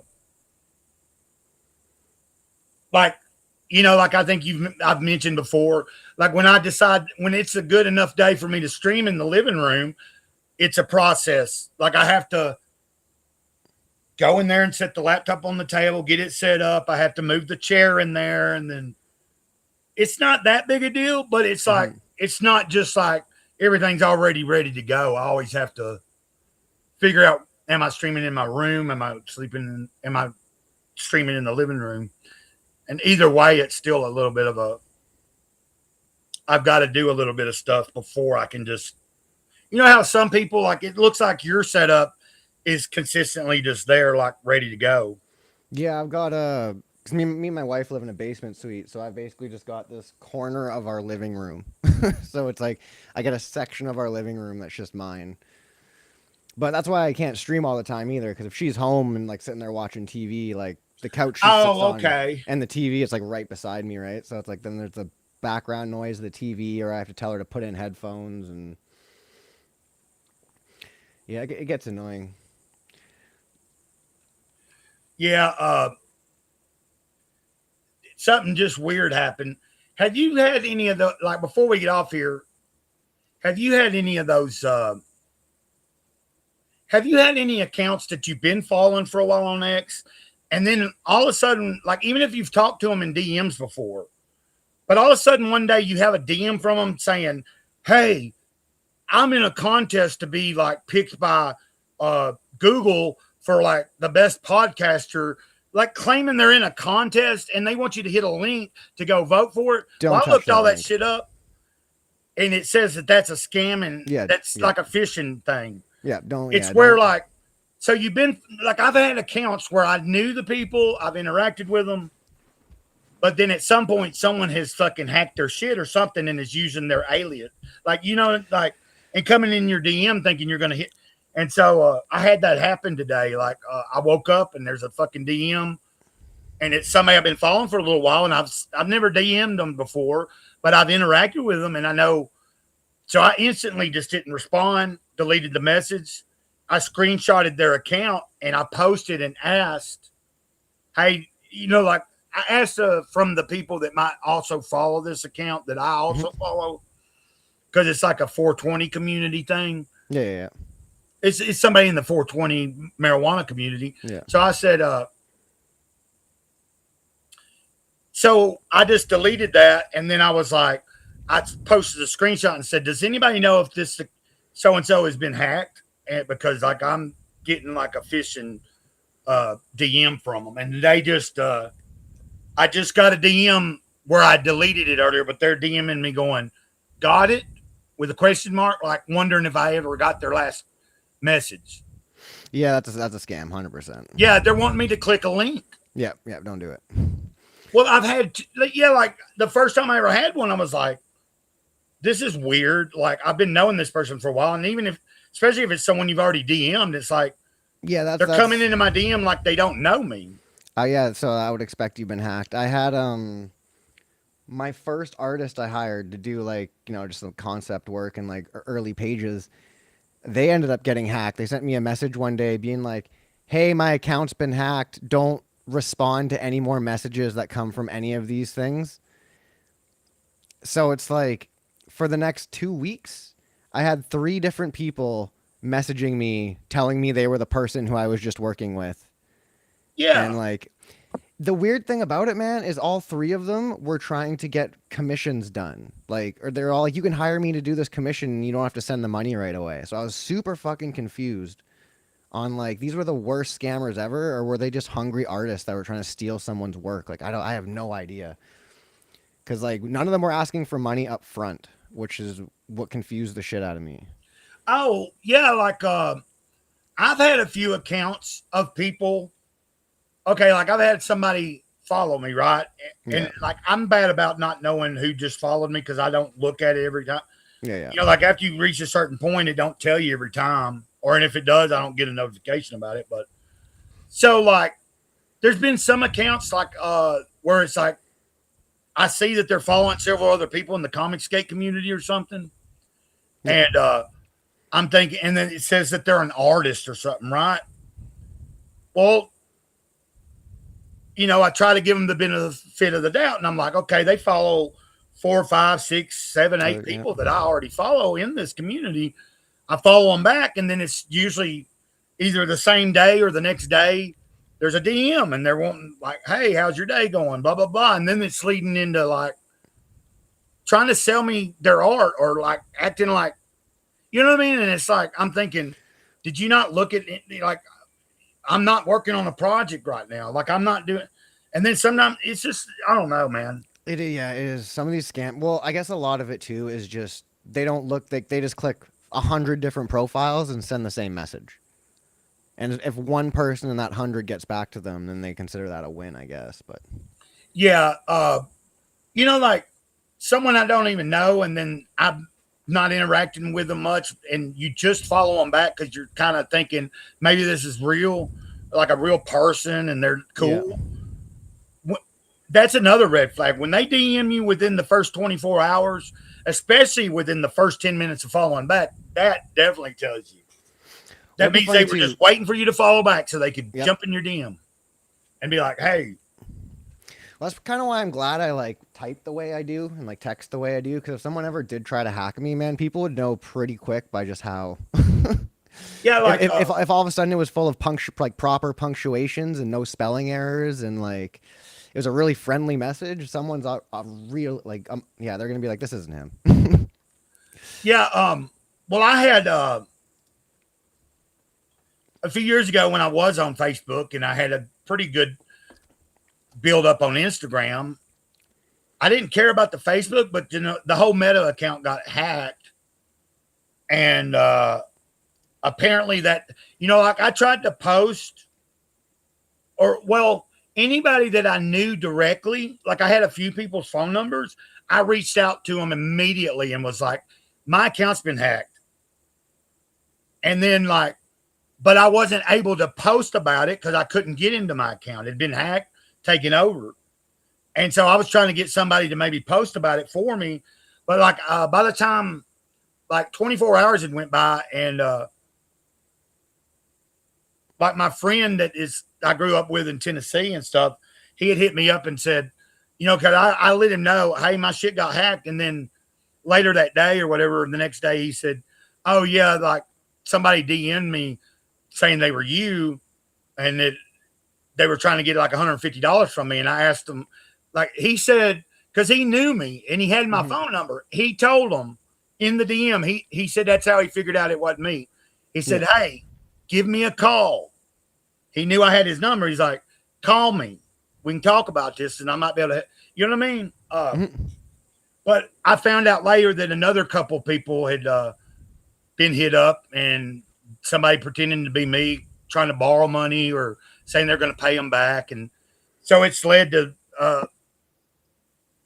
think I've mentioned before, like when I decide when it's a good enough day for me to stream in the living room, it's a process. Like I have to go in there and set the laptop on the table, get it set up. I have to move the chair in there, and then it's not that big a deal, but it's like it's not just like everything's already ready to go. I always have to figure out, am I streaming in my room? Am I streaming in the living room? And either way, it's still a little bit of I've got to do a little bit of stuff before I can just, how some people, like, it looks like your setup is consistently just there, like ready to go. Yeah, I've got cause me and my wife live in a basement suite, so I basically just got this corner of our living room. So it's like I get a section of our living room that's just mine. But that's why I can't stream all the time either, because if she's home and like sitting there watching TV, like the couch she sits on, and the TV is like right beside me, right? So it's like then there's the background noise of the TV, or I have to tell her to put in headphones, and yeah, it gets annoying. Yeah, something just weird happened. Have you had any of the, like, before we get off here, have you had any of those, have you had any accounts that you've been following for a while on X, and then all of a sudden, like, even if you've talked to them in DMs before, but all of a sudden one day you have a DM from them saying, hey, I'm in a contest to be like picked by Google for like the best podcaster, like claiming they're in a contest and they want you to hit a link to go vote for it. Well, I looked all that shit up and it says that that's a scam and that's like a phishing thing. Yeah, don't. It's where like, so you've been like, I've had accounts where I knew the people, I've interacted with them, but then at some point someone has fucking hacked their shit or something and is using their alias, like, like, and coming in your DM thinking you're going to hit. And so I had that happen today. Like I woke up and there's a fucking DM and it's somebody I've been following for a little while, and I've never DM'd them before, but I've interacted with them and I know. So I instantly just didn't respond, deleted the message. I screenshotted their account and I posted and asked, hey, like I asked from the people that might also follow this account that I also follow, because it's like a 420 community thing. Yeah. It's somebody in the 420 marijuana community. Yeah. So I said, so I just deleted that. And then I was like, I posted a screenshot and said, does anybody know if this so-and-so has been hacked? and because like I'm getting like a phishing DM from them, and they just I just got a DM where I deleted it earlier, but they're DMing me going, "Got it?" with a question mark, like wondering if I ever got their last message. Yeah, that's a scam, 100%. Yeah, they're wanting me to click a link. Yeah, don't do it. Well, I've had, like the first time I ever had one, I was like, this is weird. Like, I've been knowing this person for a while. And even if, especially if it's someone you've already DM'd, it's like, yeah, they're coming into my DM like they don't know me. Yeah, so I would expect you've been hacked. I had, my first artist I hired to do like, just some concept work and like early pages. They ended up getting hacked. They sent me a message one day being like, hey, my account's been hacked. Don't respond to any more messages that come from any of these things. So it's like for the next 2 weeks, I had 3 different people messaging me, telling me they were the person who I was just working with. Yeah. And like, the weird thing about it, man, is all 3 of them were trying to get commissions done. Like, or they're all like, you can hire me to do this commission and you don't have to send the money right away. So I was super fucking confused on like, these were the worst scammers ever, or were they just hungry artists that were trying to steal someone's work? Like, I have no idea. Cause like none of them were asking for money up front, which is what confused the shit out of me. Oh yeah. Like, I've had a few accounts of people. Okay, like I've had somebody follow me, right? And like I'm bad about not knowing who just followed me because I don't look at it every time. Yeah. Like after you reach a certain point, it don't tell you every time. And if it does, I don't get a notification about it. But so like there's been some accounts like where it's like I see that they're following several other people in the Comics Gate community or something. Yeah. And I'm thinking, and then it says that they're an artist or something, right? Well, I try to give them the benefit of the doubt, and I'm like, okay, they follow 4, 5, 6, 7, 8 people that I already follow in this community. I follow them back, and then it's usually either the same day or the next day. There's a DM, and they're wanting like, hey, how's your day going? Blah, blah, blah. And then it's leading into like trying to sell me their art or like acting like, you know what I mean? And it's like, I'm thinking, did you not look at it? Like, I'm not working on a project right now. Like I'm not doing, and then sometimes it's just, I don't know, man. It is. Some of these well, I guess a lot of it too is just, they don't look like they just click 100 different profiles and send the same message. And if one person in that 100 gets back to them, then they consider that a win, I guess. But yeah, like someone I don't even know, and then I'm not interacting with them much, and you just follow them back because you're kind of thinking maybe this is real, like a real person, and they're cool. Yeah. That's another red flag. When they DM you within the first 24 hours, especially within the first 10 minutes of following back, that definitely tells you. That means they were just waiting for you to follow back so they could jump in your DM and be like, hey. Well, that's kind of why I'm glad I like type the way I do and like text the way I do. Because if someone ever did try to hack me, man, people would know pretty quick by just how. Yeah, like if all of a sudden it was full of proper punctuations and no spelling errors and like it was a really friendly message, someone's a real like they're gonna be like, this isn't him. Yeah. Well, I had a few years ago when I was on Facebook and I had a pretty good build up on Instagram. I didn't care about the Facebook, but the whole Meta account got hacked. And apparently that, like I tried to post anybody that I knew directly, like I had a few people's phone numbers. I reached out to them immediately and was like, my account's been hacked. And then but I wasn't able to post about it because I couldn't get into my account. It had been hacked, taken over. And so I was trying to get somebody to maybe post about it for me. But by the time 24 hours had went by and my friend that I grew up with in Tennessee and stuff, he had hit me up and said, because I let him know, hey, my shit got hacked. And then later that day or whatever, the next day he said, oh yeah, like somebody DM'd me saying they were you and that they were trying to get like $150 from me. And I asked him, like he said, because he knew me and he had my phone number. He told him in the DM, he said that's how he figured out it wasn't me. He said, "Hey, give me a call." He knew I had his number. He's like, "Call me. We can talk about this, and I might be able to." You know what I mean? But I found out later that another couple people had been hit up, and somebody pretending to be me trying to borrow money or saying they're going to pay them back, and so it's led to.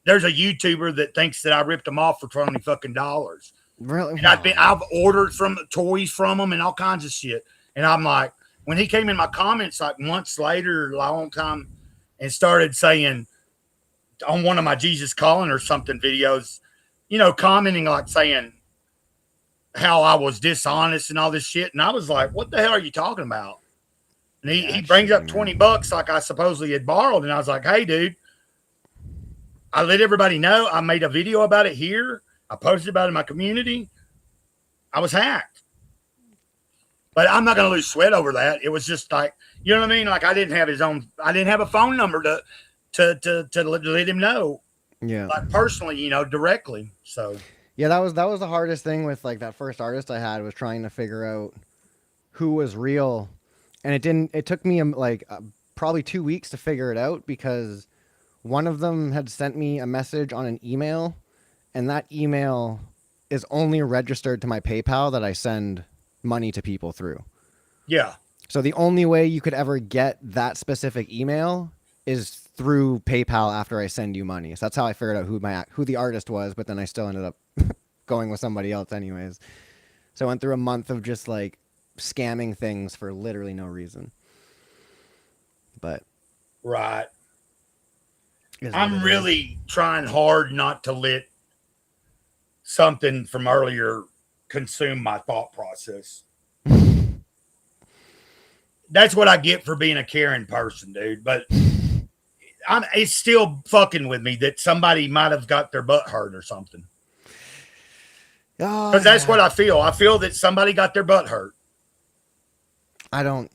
There's a YouTuber that thinks that I ripped them off for $20 fucking dollars. Really? And I've ordered from toys from them and all kinds of shit. And I'm like, when he came in my comments like months later, a long time, and started saying on one of my Jesus Calling or something videos, you know, commenting like saying how I was dishonest and all this shit. And I was like, what the hell are you talking about? And he brings up $20 like I supposedly had borrowed. And I was like, hey, dude, I let everybody know. I made a video about it here. I posted about it in my community. I was hacked. But I'm not going to lose sweat over that. It was just like, you know what I mean? Like I didn't have a phone number to let him know. Yeah. Like personally, you know, directly. So yeah, that was the hardest thing with like that first artist I had, was trying to figure out who was real. And it took me like probably 2 weeks to figure it out, because one of them had sent me a message on an email, and that email is only registered to my PayPal that I send money to people through. Yeah. So the only way you could ever get that specific email is through PayPal after I send you money. So that's how I figured out who the artist was, but then I still ended up going with somebody else anyways. So I went through a month of just like scamming things for literally no reason. But right. I'm really trying hard not to let something from earlier consume my thought process. That's what I get for being a caring person, dude. But it's still fucking with me that somebody might have got their butt hurt or something. Because that's what I feel. I feel that somebody got their butt hurt. I don't.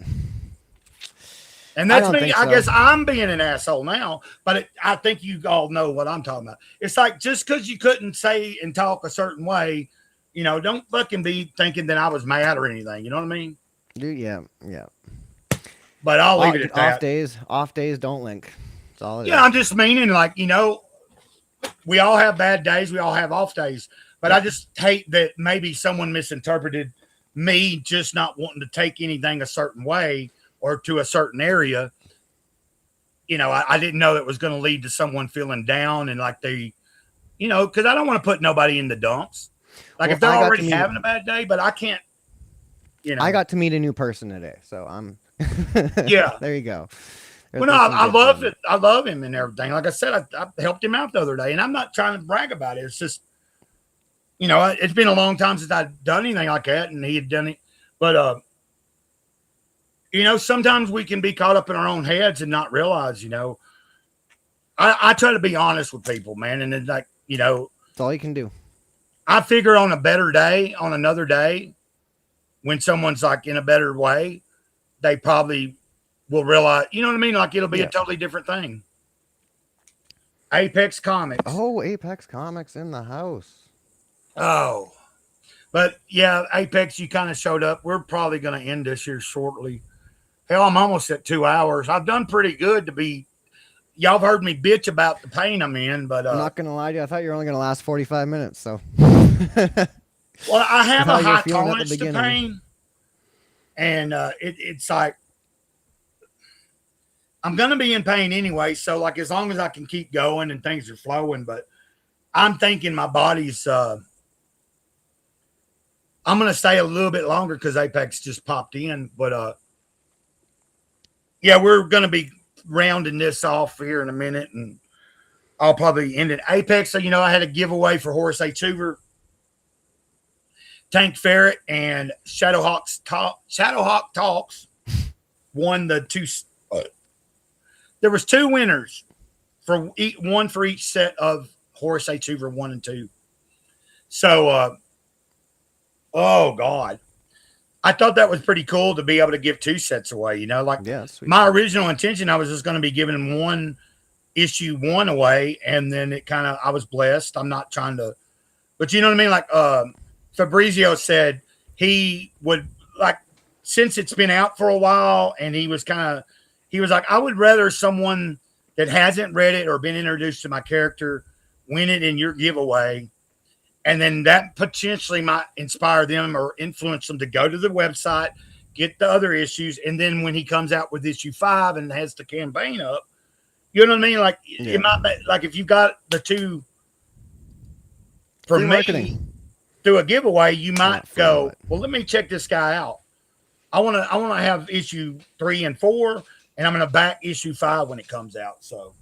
And that's me. I guess I'm being an asshole now, but I think you all know what I'm talking about. It's like, just because you couldn't say and talk a certain way, you know, don't fucking be thinking that I was mad or anything. You know what I mean? Dude, yeah. But I'll leave it at that. Off days don't link. That's all it is. Yeah, I'm just meaning, like, you know, we all have bad days. We all have off days. But I just hate that maybe someone misinterpreted me just not wanting to take anything a certain way or to a certain area. You know, I didn't know it was going to lead to someone feeling down and like they, you know, because I don't want to put nobody in the dumps. Like if they're already having a bad day, but I can't, you know. I got to meet a new person today, so I'm. Yeah. There you go. Well, no, I love it. I love him and everything. Like I said, I helped him out the other day, and I'm not trying to brag about it. It's just, you know, it's been a long time since I've done anything like that, and he had done it. But, you know, sometimes we can be caught up in our own heads and not realize, you know, I try to be honest with people, man. And then, like, you know, that's all you can do. I figure on a better day, on another day, when someone's like in a better way, they probably will realize, you know what I mean? Like it'll be a totally different thing. Apex Comics. Oh, Apex Comics in the house. Oh, but yeah, Apex, you kind of showed up. We're probably going to end this here shortly. Hell, I'm almost at 2 hours. I've done pretty good to be. Y'all have heard me bitch about the pain I'm in, but I'm not going to lie to you. I thought you were only going to last 45 minutes. So, well, I have a high tolerance to pain, and it's like I'm going to be in pain anyway. So, like, as long as I can keep going and things are flowing, but I'm thinking my body's. I'm going to stay a little bit longer because Apex just popped in, but yeah, we're going to be rounding this off here in a minute, and I'll probably end it. Apex, so you know, I had a giveaway for Horace H. Hoover, Tank Ferret, and Shadowhawk Talks won the two. There was two winners for one for each set of Horace H. Hoover 1 and 2. So, oh God. I thought that was pretty cool to be able to give 2 sets away, you know, like my original intention, I was just going to be giving one issue 1 away. And then it kind of, I was blessed. I'm not trying to, but you know what I mean? Like, Fabrizio said he would like since it's been out for a while, and he was like, I would rather someone that hasn't read it or been introduced to my character win it in your giveaway. And then that potentially might inspire them or influence them to go to the website, get the other issues. And then when he comes out with issue 5 and has the campaign up, you know what I mean? Like, it might be, like if you got the two for Free me marketing. through a giveaway, you might go, well, let me check this guy out. I want to have issue 3 and 4, and I'm going to back issue 5 when it comes out. So,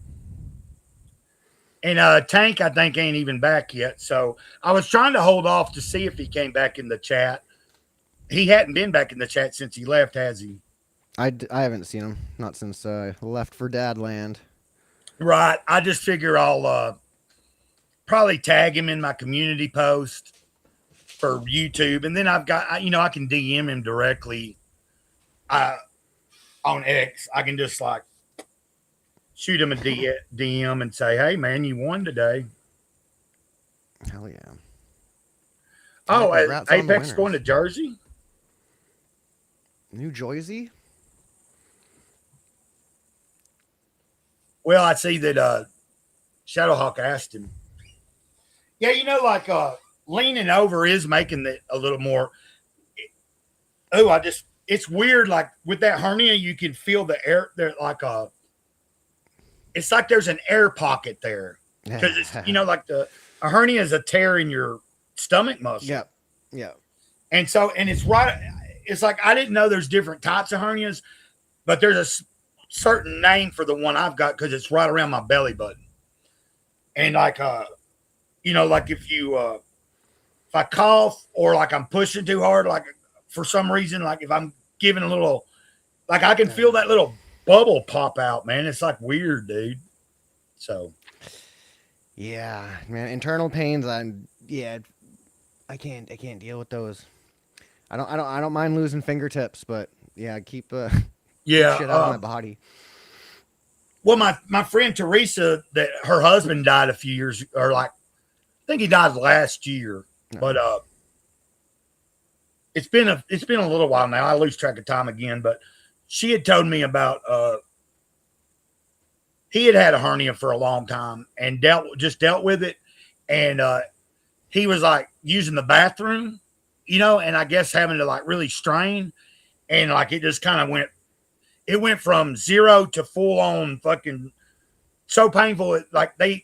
and Tank, I think, ain't even back yet. So I was trying to hold off to see if he came back in the chat. He hadn't been back in the chat since he left, has he? I haven't seen him, not since Left for Dadland. Right. I just figure I'll probably tag him in my community post for YouTube, and then I've got, I can DM him directly on X. I can just like shoot him a DM and say, hey, man, you won today. Hell yeah. Oh, Congrats on the Apex winners. going to Jersey? New Jersey? Well, I see that Shadowhawk asked him. Yeah, like leaning over is making it a little more. It's weird. Like with that hernia, you can feel the air there, it's like there's an air pocket there because it's, like a hernia is a tear in your stomach muscle. Yeah. Yeah. And so, and it's right. It's like, I didn't know there's different types of hernias, but there's a certain name for the one I've got because it's right around my belly button. And like, like if I cough or like I'm pushing too hard, like for some reason, like if I'm giving a little, like I can feel that little bubble pop out, man. It's like weird, dude. So. Yeah, man. Internal pains. I can't deal with those. I don't mind losing fingertips, but yeah, keep shit out of my body. Well, my friend Teresa, that her husband died a few years, or like, I think he died last year, but it's been a little while now. I lose track of time again, but she had told me about he had a hernia for a long time and dealt with it, and he was like using the bathroom, and I guess having to like really strain, and like it just kind of went from 0 to full on fucking so painful. Like they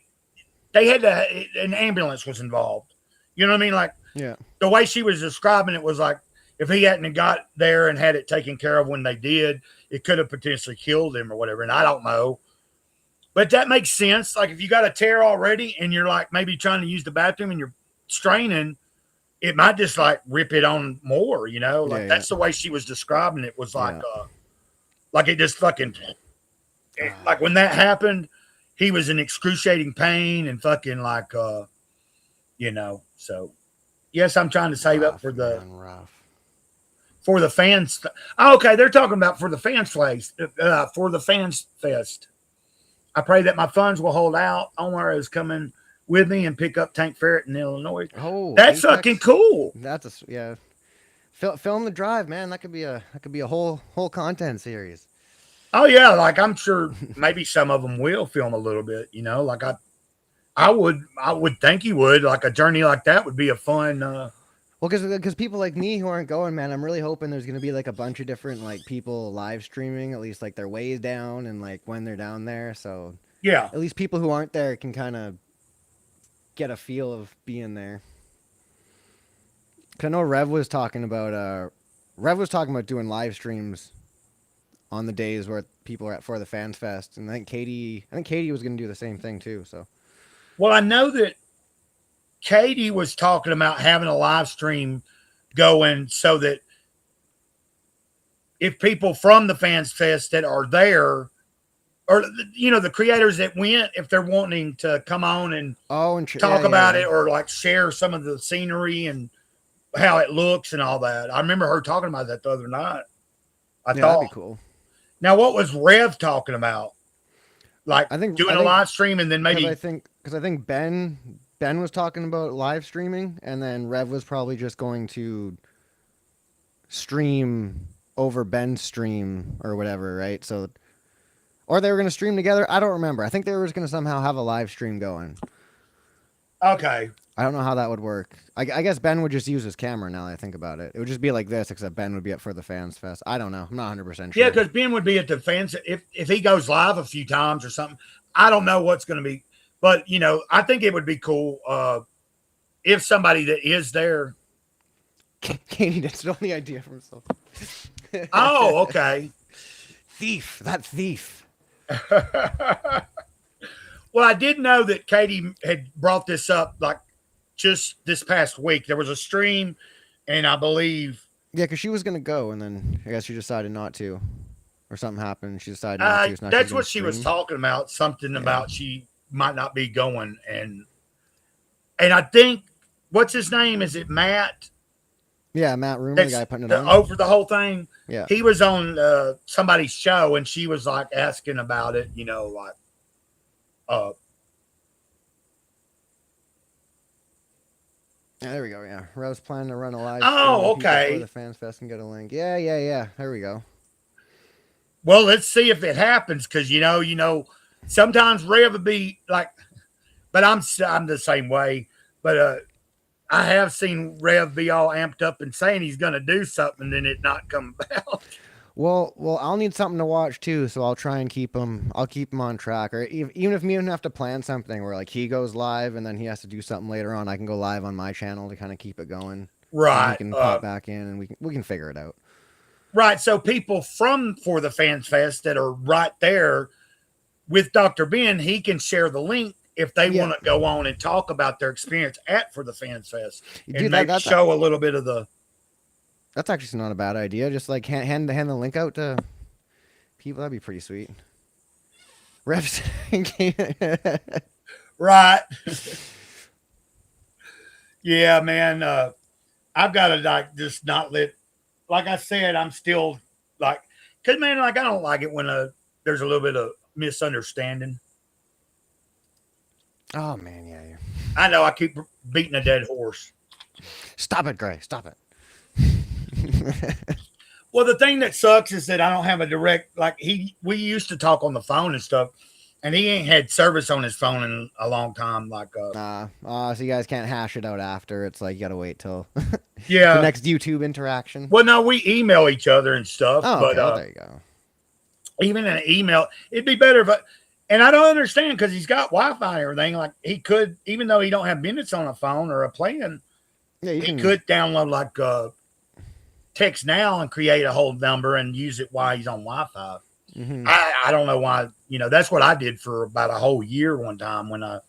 had an ambulance was involved. You know what I mean? Like, yeah, the way she was describing it was like, if he hadn't got there and had it taken care of when they did, it could have potentially killed him or whatever. And I don't know, but that makes sense. Like if you got a tear already and you're like maybe trying to use the bathroom and you're straining, it might just like rip it on more, that's the way she was describing it, was like, like it just fucking, like when that happened, he was in excruciating pain and fucking like, so yes, I'm trying to save up for the fans. Okay. They're talking about for the fans place, for the fans fest. I pray that my funds will hold out. Omar is coming with me and pick up Tank Ferret in Illinois. Oh, that's Apex. fucking cool. That's film the drive, man. That could be a whole content series. Oh yeah, like I'm sure maybe some of them will film a little bit, like I would think you would, like a journey like that would be a fun well, because people like me who aren't going, man, I'm really hoping there's gonna be like a bunch of different like people live streaming, at least like their ways down and like when they're down there. So yeah, at least people who aren't there can kind of get a feel of being there. Cause I know Rev was talking about doing live streams on the days where people are at for the Fans Fest, and I think Katie was gonna do the same thing too. So, well, I know that Katie was talking about having a live stream going so that if people from the Fans Fest that are there, or the creators that went, if they're wanting to come on and talk about it or like share some of the scenery and how it looks and all that. I remember her talking about that the other night. I thought that'd be cool. Now, what was Rev talking about? Like I think doing a live stream and then maybe because I think Ben was talking about live streaming, and then Rev was probably just going to stream over Ben's stream or whatever, right? So, or they were going to stream together. I don't remember. I think they were just going to somehow have a live stream going. Okay. I don't know how that would work. I guess Ben would just use his camera now that I think about it. It would just be like this, except Ben would be up for the Fans Fest. I don't know. I'm not 100% sure. Yeah, because Ben would be at the fans if he goes live a few times or something. I don't know what's going to be, but I think it would be cool if somebody that is there. Katie did steal the idea from himself. Oh, okay. Thief. That thief. Well, I did know that Katie had brought this up like just this past week. There was a stream, and I believe. Yeah, because she was going to go, and then I guess she decided not to. Or something happened. She decided not to. So that's what she was talking about. Something about she might not be going. And I think, what's his name? Is it Matt? Yeah, Matt Room, the guy putting it on. Over the whole thing. Yeah. He was on somebody's show, and she was like asking about it, like. Yeah, there we go. Yeah, Rose planning to run a live. Oh, okay. For the Fans Fest and get a link. Yeah. There we go. Well, let's see if it happens, because sometimes Rev would be like, but I'm the same way. But I have seen Rev be all amped up and saying he's going to do something, and then it not come about. Well, I'll need something to watch too, so I'll try and keep him. I'll keep him on track, or even if me and him have to plan something where like he goes live and then he has to do something later on, I can go live on my channel to kind of keep it going. Right. He can pop back in, and we can figure it out. Right. So people for the Fans Fest that are right there with Dr. Ben, he can share the link if they want to go on and talk about their experience for the Fans Fest and show a little bit of the. That's actually not a bad idea. Just like hand the link out to people. That'd be pretty sweet. Refs. Right. Yeah, man. I've got to just not let. Like I said, I'm still because man, I don't like it when there's a little bit of misunderstanding. Oh man, yeah. I know I keep beating a dead horse. Stop it, Gray. Stop it. Well, the thing that sucks is that I don't have a direct we used to talk on the phone and stuff, and he ain't had service on his phone in a long time. So you guys can't hash it out after. It's like you gotta wait till the next YouTube interaction. Well, no, we email each other and stuff. Oh, but okay. There you go. Even in an email, it'd be better if. And I don't understand because he's got Wi-Fi and everything. Like he could, even though he don't have minutes on a phone or a plan, he could download Text Now and create a whole number and use it while he's on Wi-Fi. Mm-hmm. I don't know why. That's what I did for about a whole year one time when I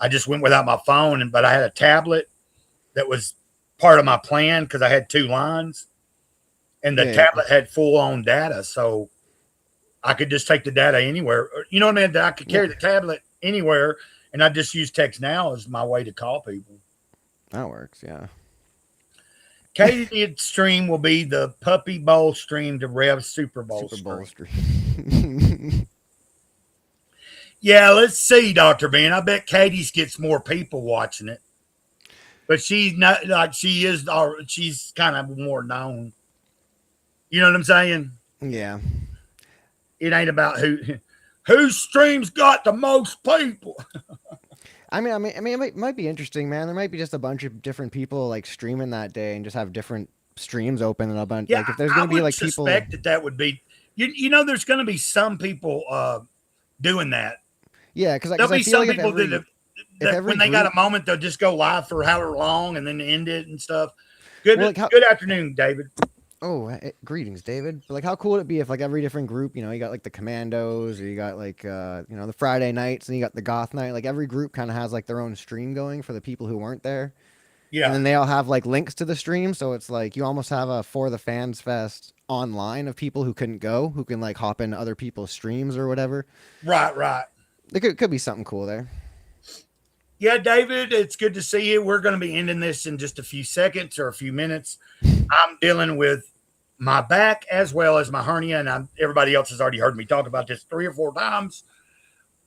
just went without my phone, but I had a tablet that was part of my plan because I had 2 lines, and the tablet had full-on data, so I could just take the data anywhere. You know what I mean? I could carry the tablet anywhere, and I just use Text Now as my way to call people. That works, yeah. Katie's stream will be the Puppy Bowl stream to Rev's Super Bowl stream. Yeah, let's see, Dr. Ben. I bet Katie's gets more people watching it. But she's not she's kind of more known. You know what I'm saying? Yeah. It ain't about whose stream's got the most people. I mean, it might be interesting, man. There might be just a bunch of different people streaming that day and just have different streams open and a bunch. Yeah, if there's going to be people, I suspect that would be. There's going to be some people doing that. Yeah, because there'll be some people that when they got a moment, they'll just go live for however long and then end it and stuff. Good afternoon, David. Oh, greetings, David. But how cool would it be if every different group, you got the Commandos, or you got the Friday nights, and you got the Goth night. Every group kind of has their own stream going for the people who weren't there. Yeah. And then they all have links to the stream, so it's you almost have a For the Fans Fest online of people who couldn't go, who can hop into other people's streams or whatever. Right. There could be something cool there. Yeah, David, it's good to see you. We're going to be ending this in just a few seconds or a few minutes. I'm dealing with my back as well as my hernia, and everybody else has already heard me talk about this 3 or 4 times.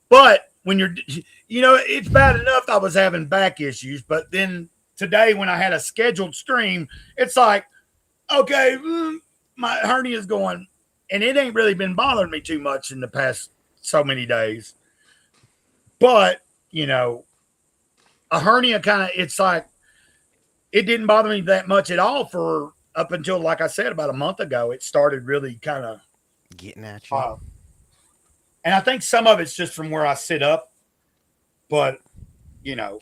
But when it's bad enough I was having back issues, but then today when I had a scheduled stream, it's okay, my hernia's going, and it ain't really been bothering me too much in the past so many days. But, you know, a hernia kind of, it's like, it didn't bother me that much at all for up until, like I said, about a month ago. It started really kind of getting at you. And I think some of it's just from where I sit up. But, you know,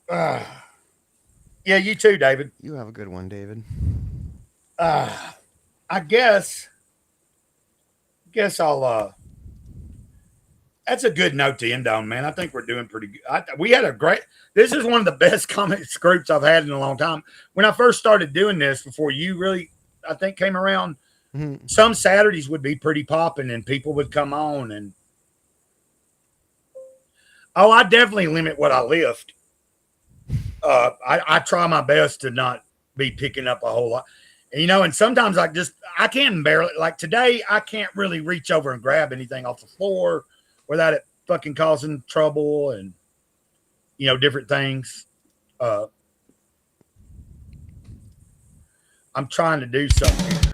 yeah, you too, David. You have a good one, David. I guess I'll, that's a good note to end on, man. I think we're doing pretty good. We had a great, this is one of the best comics groups I've had in a long time. When I first started doing this, before you really, I think, came around, some Saturdays would be pretty popping and people would come on and, oh, I definitely limit what I lift. I try my best to not be picking up a whole lot. And, you know, and sometimes I can barely, like today, I can't really reach over and grab anything off the floor without it fucking causing trouble and, you know, different things. I'm trying to do something here.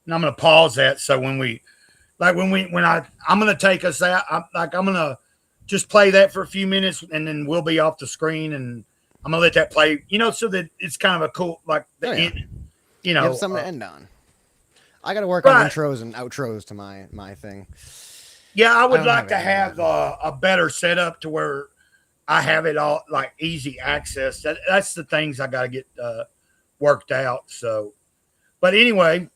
And I'm going to pause that. So I'm going to take us out, I'm going to just play that for a few minutes and then we'll be off the screen and I'm going to let that play, you know, so that it's kind of a cool, like, end, you know, you have something to end on. I got to work on intros and outros to my thing. Yeah, I would like to have a better setup to where I have it all like easy access. That's the things I got to get worked out. So, but anyway,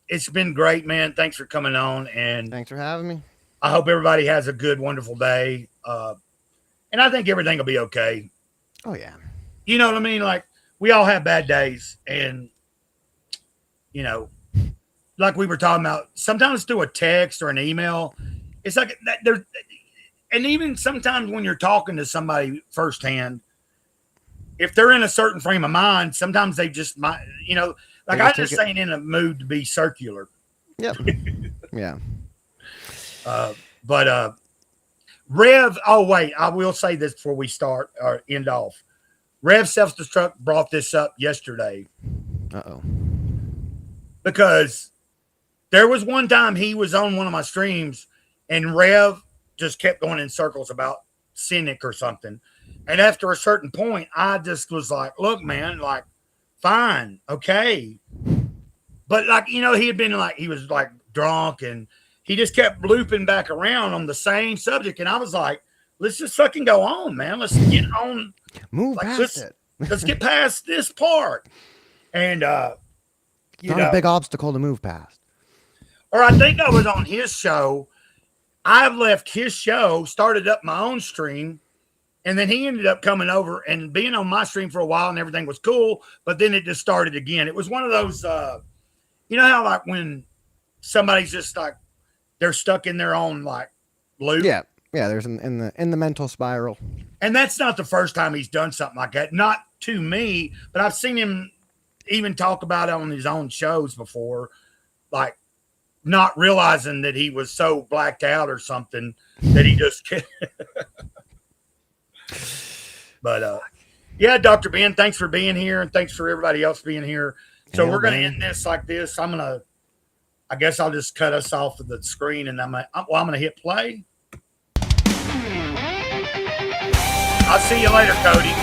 it's been great, man. Thanks for coming on, and thanks for having me. I hope everybody has a good, wonderful day. And I think everything will be okay. Oh yeah, you know what I mean. Like we all have bad days, and you know, like we were talking about, sometimes through a text or an email. It's like that there, and even sometimes when you're talking to somebody firsthand, if they're in a certain frame of mind, sometimes they just might, you know, like I just ain't in a mood to be circular. Yep. Yeah. But Rev, oh wait, I will say this before we start or end off. Rev Self-Destruct brought this up yesterday. Uh-oh. Because there was one time he was on one of my streams and Rev just kept going in circles about Cynic or something. And after a certain point, I just was like, look, man, like, fine, okay. But like, you know, he was like drunk and he just kept looping back around on the same subject. And I was like, let's just fucking go on, man. Let's get on. Move past it. Let's get past this part. And, you know, a big obstacle to move past. Or I think I was on his show. I've left his show, started up my own stream, and then he ended up coming over and being on my stream for a while and everything was cool, but then it just started again. It was one of those, you know how like when somebody's just like, they're stuck in their own like loop? Yeah. Yeah, there's in the mental spiral. And that's not the first time he's done something like that. Not to me, but I've seen him even talk about it on his own shows before, like, not realizing that he was so blacked out or something that he just but yeah, Dr. Ben, thanks for being here and thanks for everybody else being here. So we're gonna end this like this. I guess I'll just cut us off of the screen and I'm gonna hit play. I'll see you later, Cody.